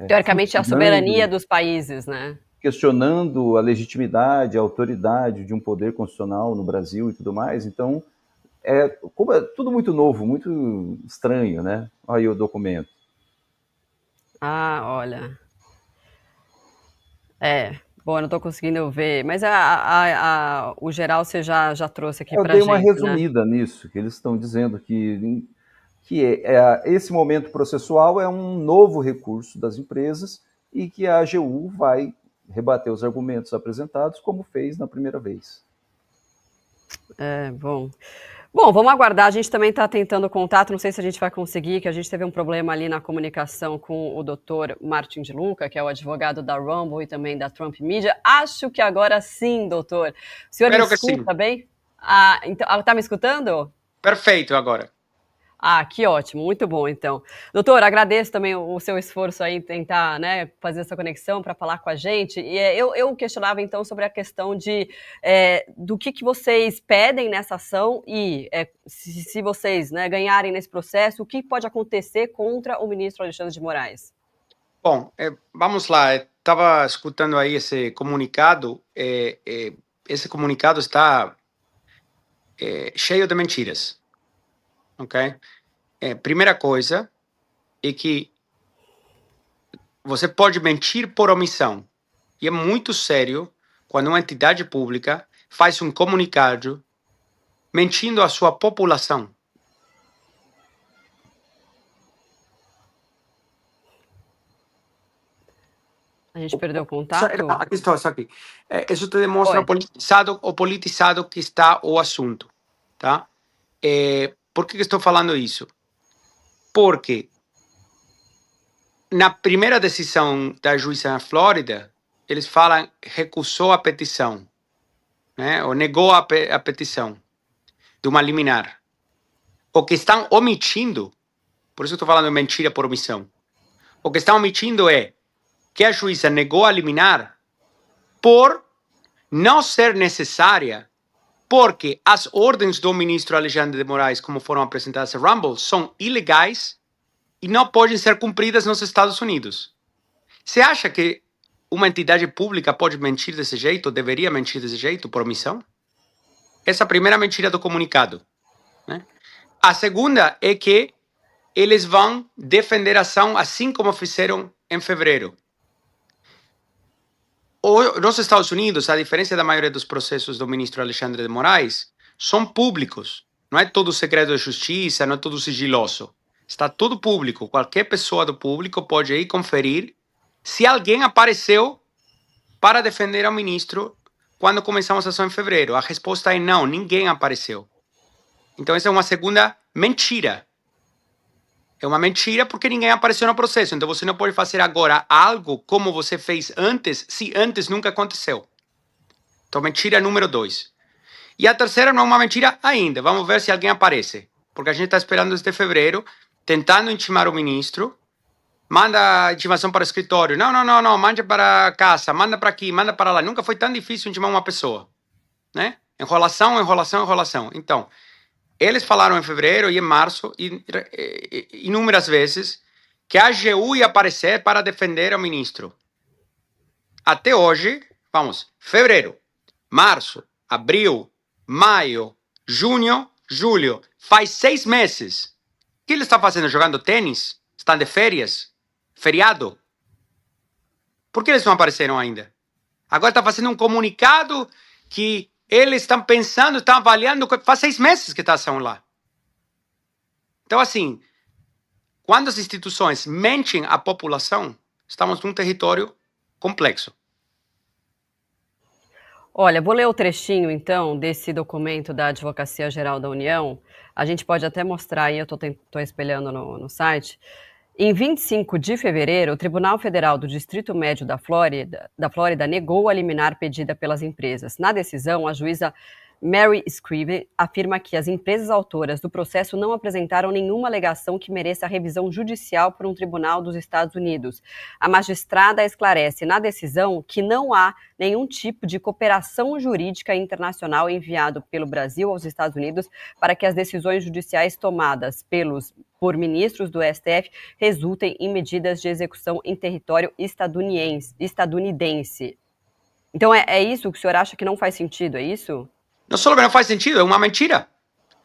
Teoricamente, é a soberania dos países, né? Questionando a legitimidade, a autoridade de um poder constitucional no Brasil e tudo mais. Então, como é tudo muito novo, muito estranho, né? Olha aí o documento. Ah, olha. Bom, eu não estou conseguindo ver, mas o geral você já trouxe aqui para a gente, Eu dei uma resumida nisso, que eles estão dizendo que esse momento processual é um novo recurso das empresas e que a AGU vai rebater os argumentos apresentados, como fez na primeira vez. Bom, vamos aguardar. A gente também está tentando contato, não sei se a gente vai conseguir, que a gente teve um problema ali na comunicação com o doutor Martin de Luca, que é o advogado da Rumble e também da Trump Media. Acho que agora sim, doutor. O senhor me escuta bem? Então, tá me escutando? Perfeito agora. Que ótimo, muito bom, então. Doutor, agradeço também o seu esforço aí em tentar, né, fazer essa conexão para falar com a gente. E eu questionava, então, sobre a questão do que vocês pedem nessa ação e se vocês, né, ganharem nesse processo, o que pode acontecer contra o ministro Alexandre de Moraes? Bom, vamos lá. Estava escutando aí esse comunicado. Esse comunicado está cheio de mentiras. Ok? Primeira coisa é que você pode mentir por omissão. E é muito sério quando uma entidade pública faz um comunicado mentindo à sua população. A gente perdeu o contato? Aqui estou, aqui. Isso te demonstra o politizado que está o assunto. Tá? Por que estou falando isso? Porque na primeira decisão da juíza na Flórida, eles falam recusou a petição, né? Ou negou a petição de uma liminar. O que estão omitindo, por isso eu estou falando mentira por omissão, o que estão omitindo é que a juíza negou a liminar por não ser necessária, porque as ordens do ministro Alexandre de Moraes, como foram apresentadas a Rumble, são ilegais e não podem ser cumpridas nos Estados Unidos. Você acha que uma entidade pública pode mentir desse jeito, deveria mentir desse jeito, por omissão? Essa é a primeira mentira do comunicado, né? A segunda é que eles vão defender a ação assim como fizeram em fevereiro. Nos Estados Unidos, a diferença da maioria dos processos do ministro Alexandre de Moraes, são públicos. Não é todo segredo de justiça, não é tudo sigiloso. Está tudo público. Qualquer pessoa do público pode ir conferir se alguém apareceu para defender ao ministro quando começamos a ação em fevereiro. A resposta é não, ninguém apareceu. Então essa é uma segunda mentira. É uma mentira porque ninguém apareceu no processo. Então você não pode fazer agora algo como você fez antes, se antes nunca aconteceu. Então mentira número 2. E a terceira não é uma mentira ainda. Vamos ver se alguém aparece. Porque a gente está esperando desde fevereiro, tentando intimar o ministro. Manda a intimação para o escritório. Não, mande para casa, manda para aqui, manda para lá. Nunca foi tão difícil intimar uma pessoa, né? Enrolação. Então, eles falaram em fevereiro e em março, inúmeras vezes, que a AGU ia aparecer para defender o ministro. Até hoje, vamos, fevereiro, março, abril, maio, junho, julho. Faz 6 meses. O que ele está fazendo? Jogando tênis? Estão de férias? Feriado? Por que eles não apareceram ainda? Agora está fazendo um comunicado que eles estão pensando, estão avaliando. Faz 6 meses que está a ação lá. Então, assim, quando as instituições mentem à população, estamos num território complexo. Olha, vou ler o trechinho, então, desse documento da Advocacia Geral da União. A gente pode até mostrar aí, eu estou espelhando no site. Em 25 de fevereiro, o Tribunal Federal do Distrito Médio da Flórida negou a liminar pedida pelas empresas. Na decisão, a juíza Mary Scriven afirma que as empresas autoras do processo não apresentaram nenhuma alegação que mereça revisão judicial por um tribunal dos Estados Unidos. A magistrada esclarece na decisão que não há nenhum tipo de cooperação jurídica internacional enviado pelo Brasil aos Estados Unidos para que as decisões judiciais tomadas por ministros do STF resultem em medidas de execução em território estadunidense. Então é isso que o senhor acha que não faz sentido, é isso? Não só que não faz sentido, é uma mentira.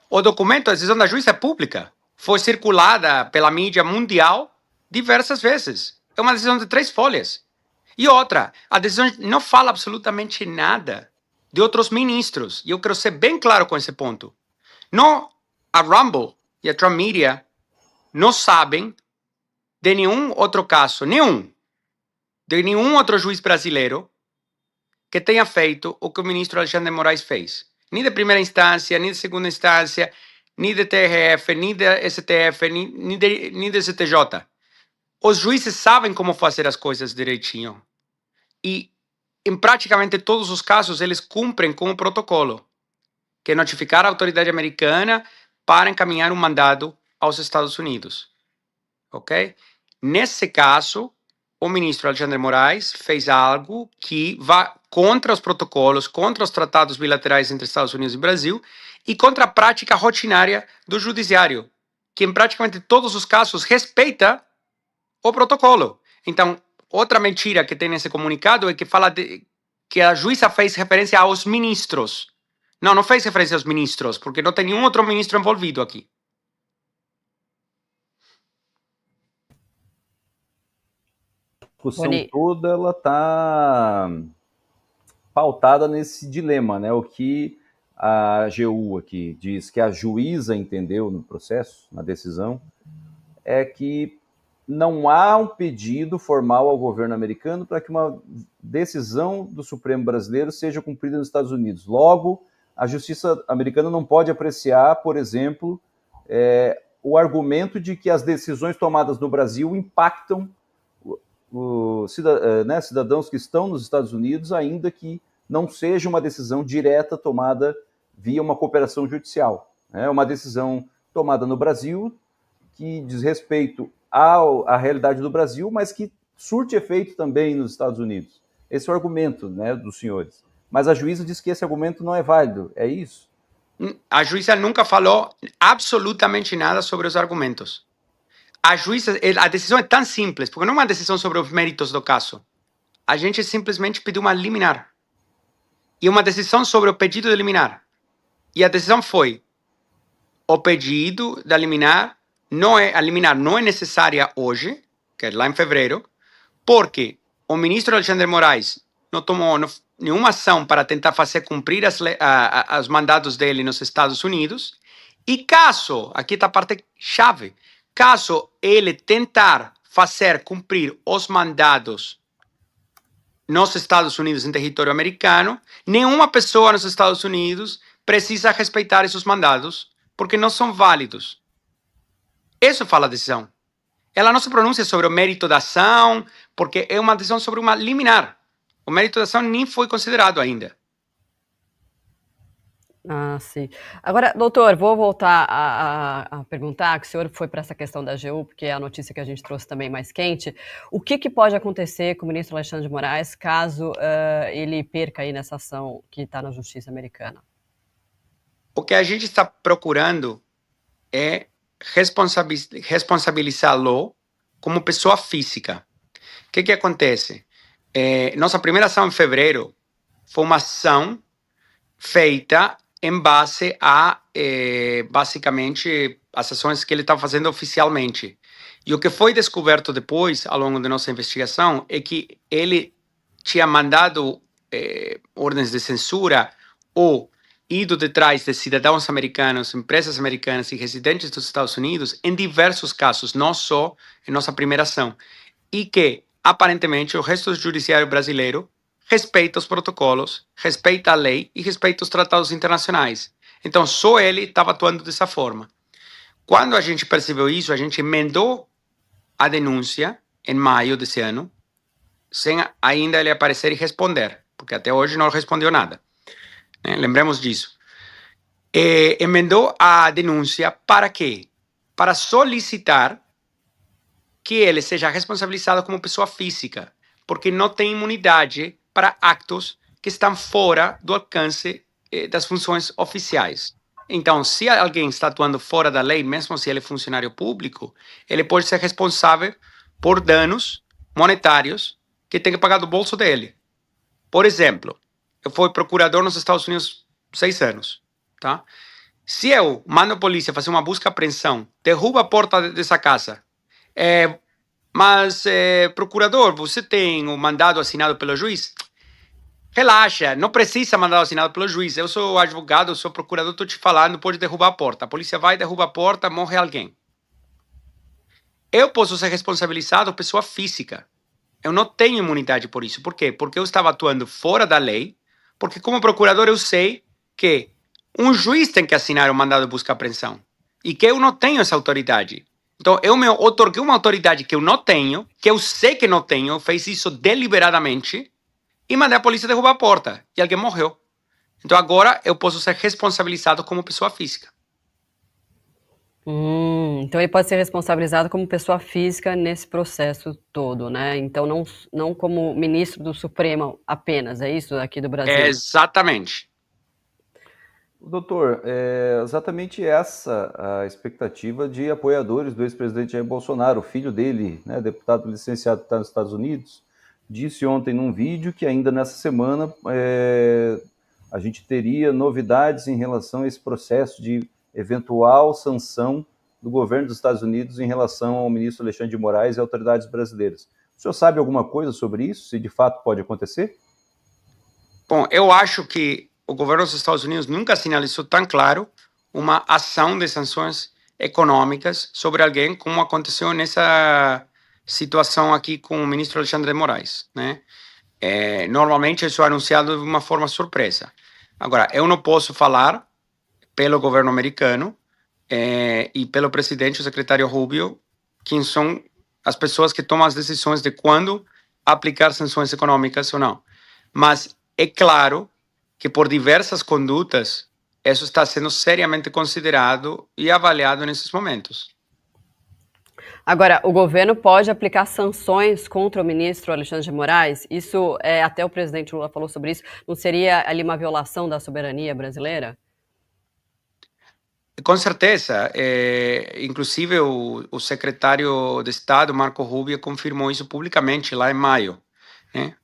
O documento, a decisão da juíza é pública. Foi circulada pela mídia mundial diversas vezes. É uma decisão de 3 folhas. E outra, a decisão não fala absolutamente nada de outros ministros. E eu quero ser bem claro com esse ponto. Não, a Rumble e a Trump Media não sabem de nenhum outro caso, de nenhum outro juiz brasileiro que tenha feito o que o ministro Alexandre de Moraes fez. Nem de primeira instância, nem de segunda instância, nem de TRF, nem de STF, nem de STJ. Os juízes sabem como fazer as coisas direitinho. E, em praticamente todos os casos, eles cumprem com o protocolo, que é notificar a autoridade americana para encaminhar um mandado aos Estados Unidos. Ok? Nesse caso, o ministro Alexandre de Moraes fez algo que vai contra os protocolos, contra os tratados bilaterais entre Estados Unidos e Brasil e contra a prática rotinária do judiciário, que em praticamente todos os casos respeita o protocolo. Então, outra mentira que tem nesse comunicado é que fala que a juíza fez referência aos ministros. Não fez referência aos ministros, porque não tem nenhum outro ministro envolvido aqui. A discussão toda ela está pautada nesse dilema, né? O que a AGU aqui diz que a juíza entendeu no processo, na decisão, é que não há um pedido formal ao governo americano para que uma decisão do Supremo brasileiro seja cumprida nos Estados Unidos. Logo, a justiça americana não pode apreciar, por exemplo, o argumento de que as decisões tomadas no Brasil impactam cidadãos que estão nos Estados Unidos, ainda que não seja uma decisão direta tomada via uma cooperação judicial. É uma decisão tomada no Brasil que diz respeito à realidade do Brasil, mas que surte efeito também nos Estados Unidos. Esse é o argumento, né, dos senhores. Mas a juíza diz que esse argumento não é válido, é isso? A juíza nunca falou absolutamente nada sobre os argumentos. A decisão é tão simples, porque não é uma decisão sobre os méritos do caso. A gente simplesmente pediu uma liminar. E uma decisão sobre o pedido de liminar. E a decisão foi: o pedido de liminar não é necessária hoje, que é lá em fevereiro, porque o ministro Alexandre de Moraes não tomou nenhuma ação para tentar fazer cumprir os mandados dele nos Estados Unidos, E caso, aqui está a parte chave, caso ele tentar fazer cumprir os mandados nos Estados Unidos, em território americano, nenhuma pessoa nos Estados Unidos precisa respeitar esses mandados, porque não são válidos. Isso fala a decisão. Ela não se pronuncia sobre o mérito da ação, porque é uma decisão sobre uma liminar. O mérito da ação nem foi considerado ainda. Ah, sim. Agora, doutor, vou voltar a perguntar, que o senhor foi para essa questão da AGU, porque é a notícia que a gente trouxe também mais quente. O que pode acontecer com o ministro Alexandre de Moraes caso ele perca aí nessa ação que está na justiça americana? O que a gente está procurando é responsabilizá-lo como pessoa física. O que acontece? Nossa primeira ação em fevereiro foi uma ação feita em base a, basicamente, as ações que ele estava fazendo oficialmente. E o que foi descoberto depois, ao longo da nossa investigação, é que ele tinha mandado ordens de censura ou ido detrás de cidadãos americanos, empresas americanas e residentes dos Estados Unidos em diversos casos, não só em nossa primeira ação. E que, aparentemente, o resto do judiciário brasileiro respeita os protocolos, respeita a lei e respeita os tratados internacionais. Então, só ele estava atuando dessa forma. Quando a gente percebeu isso, a gente emendou a denúncia em maio desse ano, sem ainda ele aparecer e responder, porque até hoje não respondeu nada. Lembremos disso. Emendou a denúncia para quê? Para solicitar que ele seja responsabilizado como pessoa física, porque não tem imunidade para actos que estão fora do alcance das funções oficiais. Então, se alguém está atuando fora da lei, mesmo se ele é funcionário público, ele pode ser responsável por danos monetários que tem que pagar do bolso dele. Por exemplo, eu fui procurador nos Estados Unidos 6 anos, tá? Se eu mando a polícia fazer uma busca e apreensão, derruba a porta dessa casa, mas, procurador, você tem o mandado assinado pelo juiz? Relaxa, não precisa mandado assinado pelo juiz. Eu sou advogado, eu sou procurador, estou te falando, pode derrubar a porta. A polícia vai, derruba a porta, morre alguém. Eu posso ser responsabilizado pessoa física. Eu não tenho imunidade por isso. Por quê? Porque eu estava atuando fora da lei, porque como procurador eu sei que um juiz tem que assinar o mandado de busca e apreensão e que eu não tenho essa autoridade. Então, eu me otorguei uma autoridade que eu não tenho, que eu sei que não tenho, fez isso deliberadamente e mandei a polícia derrubar a porta e alguém morreu. Então, agora eu posso ser responsabilizado como pessoa física. Então, ele pode ser responsabilizado como pessoa física nesse processo todo, né? Então, não como ministro do Supremo apenas, é isso aqui do Brasil? Exatamente. Doutor, é exatamente essa a expectativa de apoiadores do ex-presidente Jair Bolsonaro. O filho dele, né, deputado licenciado que está nos Estados Unidos, disse ontem num vídeo que ainda nessa semana a gente teria novidades em relação a esse processo de eventual sanção do governo dos Estados Unidos em relação ao ministro Alexandre de Moraes e autoridades brasileiras. O senhor sabe alguma coisa sobre isso, se de fato pode acontecer? Bom, eu acho que o governo dos Estados Unidos nunca sinalizou tão claro uma ação de sanções econômicas sobre alguém como aconteceu nessa situação aqui com o ministro Alexandre de Moraes, né? Normalmente isso é anunciado de uma forma surpresa. Agora, eu não posso falar pelo governo americano e pelo presidente, o secretário Rubio, quem são as pessoas que tomam as decisões de quando aplicar sanções econômicas ou não. Mas é claro que por diversas condutas, isso está sendo seriamente considerado e avaliado nesses momentos. Agora, o governo pode aplicar sanções contra o ministro Alexandre de Moraes? Isso, até o presidente Lula falou sobre isso, não seria ali uma violação da soberania brasileira? Com certeza. Inclusive, o secretário de Estado, Marco Rubio, confirmou isso publicamente lá em maio, né?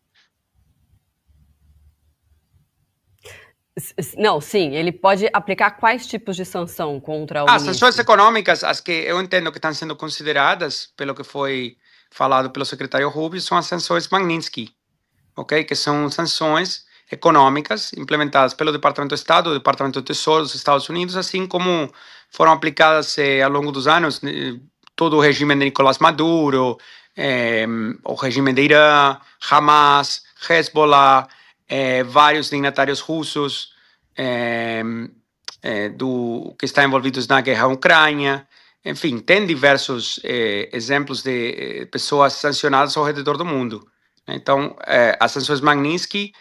Não, sim, ele pode aplicar quais tipos de sanção contra o ministro? Sanções econômicas, as que eu entendo que estão sendo consideradas, pelo que foi falado pelo secretário Rubio, são as sanções Magnitsky, ok? Que são sanções econômicas implementadas pelo Departamento de Estado, o Departamento do Tesouro dos Estados Unidos, assim como foram aplicadas ao longo dos anos, todo o regime de Nicolás Maduro, o regime de Irã, Hamas, Hezbollah, vários dignatários russos que estão envolvidos na guerra à Ucrânia. Enfim, tem diversos exemplos de pessoas sancionadas ao redor do mundo. Então, as sanções Magnitsky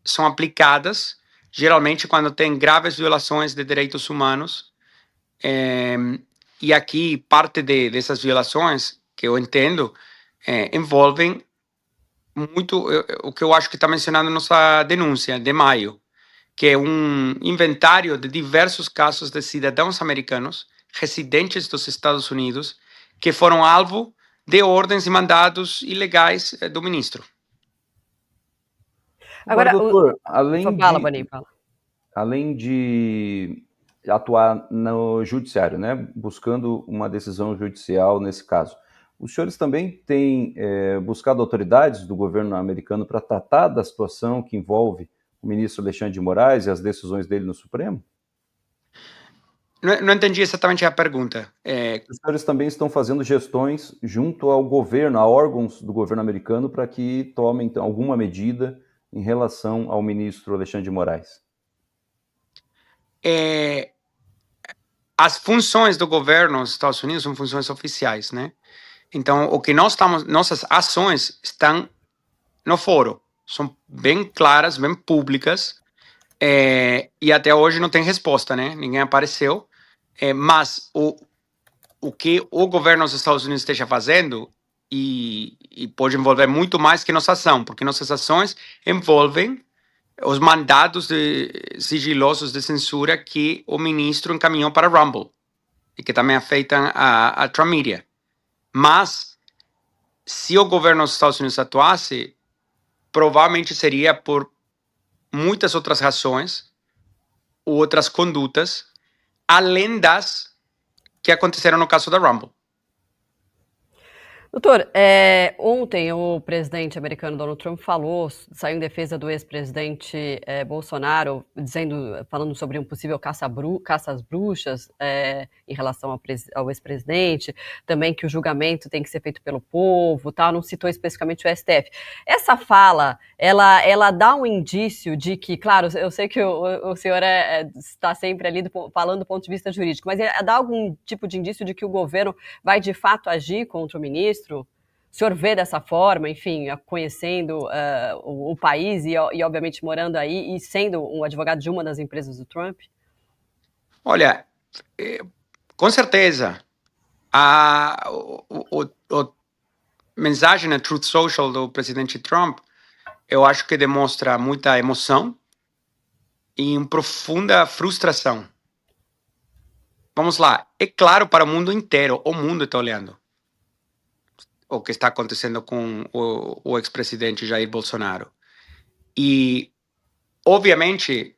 são aplicadas geralmente quando tem graves violações de direitos humanos. E aqui, parte dessas violações, que eu entendo, envolvem muito o que eu acho que está mencionado na nossa denúncia de maio, que é um inventário de diversos casos de cidadãos americanos residentes dos Estados Unidos que foram alvo de ordens e mandados ilegais do ministro. Agora, doutor, fala. Além de atuar no judiciário, né, buscando uma decisão judicial nesse caso, os senhores também têm buscado autoridades do governo americano para tratar da situação que envolve o ministro Alexandre de Moraes e as decisões dele no Supremo? Não entendi exatamente a pergunta. Os senhores também estão fazendo gestões junto ao governo, a órgãos do governo americano, para que tomem alguma medida em relação ao ministro Alexandre de Moraes? As funções do governo dos Estados Unidos são funções oficiais, né? Então, o que nossas ações estão no foro, são bem claras, bem públicas, e até hoje não tem resposta, né? Ninguém apareceu, mas o que o governo dos Estados Unidos esteja fazendo e pode envolver muito mais que nossa ação, porque nossas ações envolvem os mandados sigilosos de censura que o ministro encaminhou para Rumble e que também afetam a Trump Media. Mas, se o governo dos Estados Unidos atuasse, provavelmente seria por muitas outras razões, outras condutas, além das que aconteceram no caso da Rumble. Doutor, ontem o presidente americano Donald Trump saiu em defesa do ex-presidente Bolsonaro, falando sobre um possível caça às bruxas em relação ao ex-presidente, também que o julgamento tem que ser feito pelo povo, tá? Não citou especificamente o STF. Essa fala, ela dá um indício de que, claro, eu sei que o senhor está sempre ali falando do ponto de vista jurídico, mas dá algum tipo de indício de que o governo vai de fato agir contra o ministro? O senhor vê dessa forma, enfim, conhecendo o país e, obviamente, morando aí e sendo um advogado de uma das empresas do Trump? Olha, com certeza, a mensagem na Truth Social do presidente Trump, eu acho que demonstra muita emoção e uma profunda frustração. Vamos lá, é claro para o mundo inteiro, o mundo está olhando o que está acontecendo com o ex-presidente Jair Bolsonaro. E, obviamente,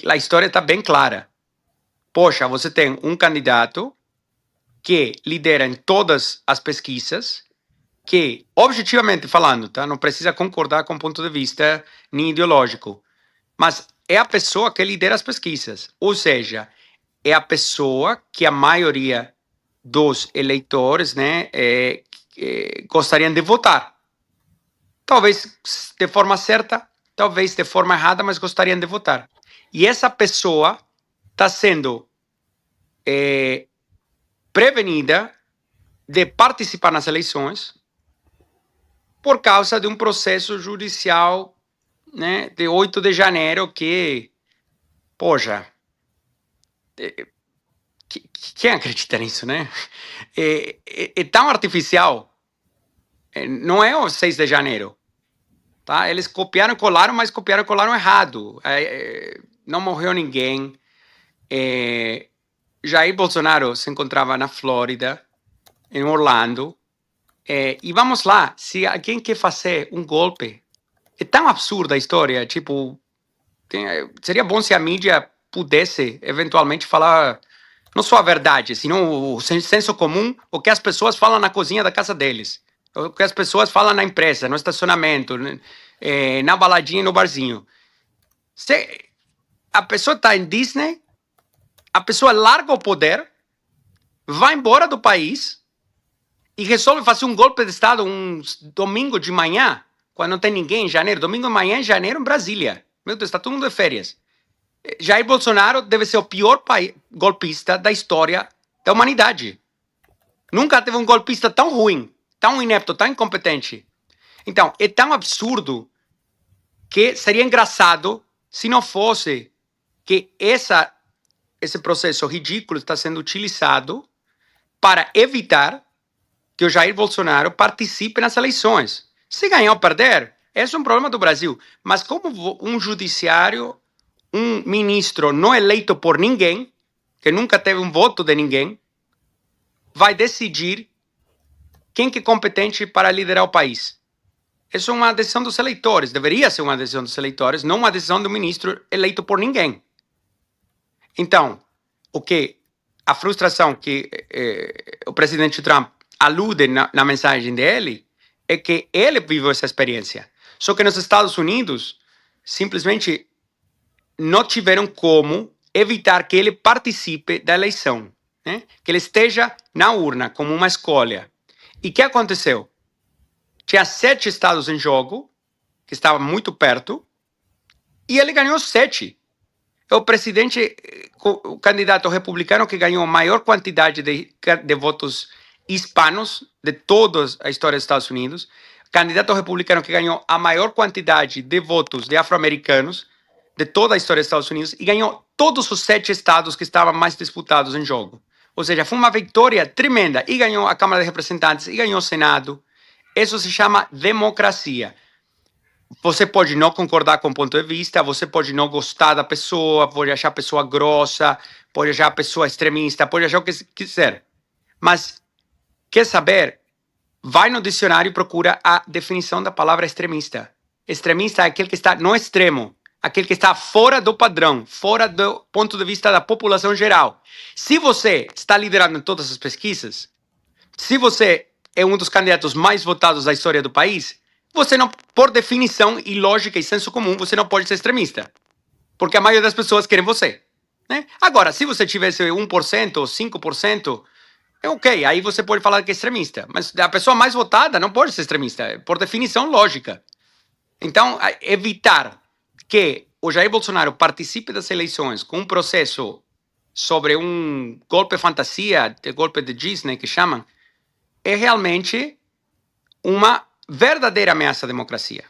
a história está bem clara. Poxa, você tem um candidato que lidera em todas as pesquisas, que, objetivamente falando, tá, não precisa concordar com o ponto de vista nem ideológico, mas é a pessoa que lidera as pesquisas. Ou seja, é a pessoa que a maioria dos eleitores, né, gostariam de votar. Talvez de forma certa, talvez de forma errada, mas gostariam de votar. E essa pessoa está sendo prevenida de participar nas eleições por causa de um processo judicial, né, de 8 de janeiro que, poxa, quem acredita nisso, né? É tão artificial. Não é o 6 de janeiro. Tá? Eles copiaram e colaram, mas copiaram e colaram errado. Não morreu ninguém. Jair Bolsonaro se encontrava na Flórida, em Orlando. E vamos lá, se alguém quer fazer um golpe, é tão absurda a história, tipo, seria bom se a mídia pudesse eventualmente falar não só a verdade, senão o senso comum, o que as pessoas falam na cozinha da casa deles, o que as pessoas falam na empresa, no estacionamento, na baladinha e no barzinho. A pessoa está em Disney, a pessoa larga o poder, vai embora do país e resolve fazer um golpe de Estado um domingo de manhã, quando não tem ninguém em janeiro. Domingo de manhã em janeiro em Brasília. Meu Deus, está todo mundo de férias. Jair Bolsonaro deve ser o pior golpista da história da humanidade. Nunca teve um golpista tão ruim, tão inepto, tão incompetente. Então, é tão absurdo que seria engraçado se não fosse que esse processo ridículo está sendo utilizado para evitar que o Jair Bolsonaro participe nas eleições. Se ganhar ou perder, esse é um problema do Brasil. Mas como um judiciário, um ministro não eleito por ninguém, que nunca teve um voto de ninguém, vai decidir quem que é competente para liderar o país? Isso é uma decisão dos eleitores. Deveria ser uma decisão dos eleitores, não uma decisão do ministro eleito por ninguém. Então, a frustração que o presidente Trump alude na mensagem dele é que ele viveu essa experiência. Só que nos Estados Unidos, simplesmente não tiveram como evitar que ele participe da eleição, né? Que ele esteja na urna como uma escolha. E o que aconteceu? Tinha 7 estados em jogo, que estavam muito perto, e ele ganhou 7. É o candidato republicano que ganhou a maior quantidade de votos hispanos de toda a história dos Estados Unidos, candidato republicano que ganhou a maior quantidade de votos de afro-americanos de toda a história dos Estados Unidos e ganhou todos os 7 estados que estavam mais disputados em jogo. Ou seja, foi uma vitória tremenda e ganhou a Câmara de Representantes e ganhou o Senado. Isso se chama democracia. Você pode não concordar com o ponto de vista, você pode não gostar da pessoa, pode achar a pessoa grossa, pode achar a pessoa extremista, pode achar o que quiser. Mas, quer saber? Vai no dicionário e procura a definição da palavra extremista. Extremista é aquele que está no extremo, aquele que está fora do padrão, fora do ponto de vista da população geral. Se você está liderando em todas as pesquisas, se você é um dos candidatos mais votados da história do país, você não, por definição e lógica e senso comum, você não pode ser extremista. Porque a maioria das pessoas querem você, né? Agora, se você tivesse 1% ou 5%, é ok, aí você pode falar que é extremista. Mas a pessoa mais votada não pode ser extremista, por definição lógica. Então, evitar que o Jair Bolsonaro participe das eleições com um processo sobre um golpe fantasia, de golpe de Disney que chamam, é realmente uma verdadeira ameaça à democracia.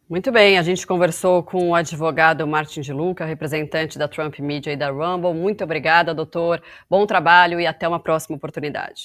Muito bem, a gente conversou com o advogado Martin de Luca, representante da Trump Media e da Rumble. Muito obrigada, doutor. Bom trabalho e até uma próxima oportunidade.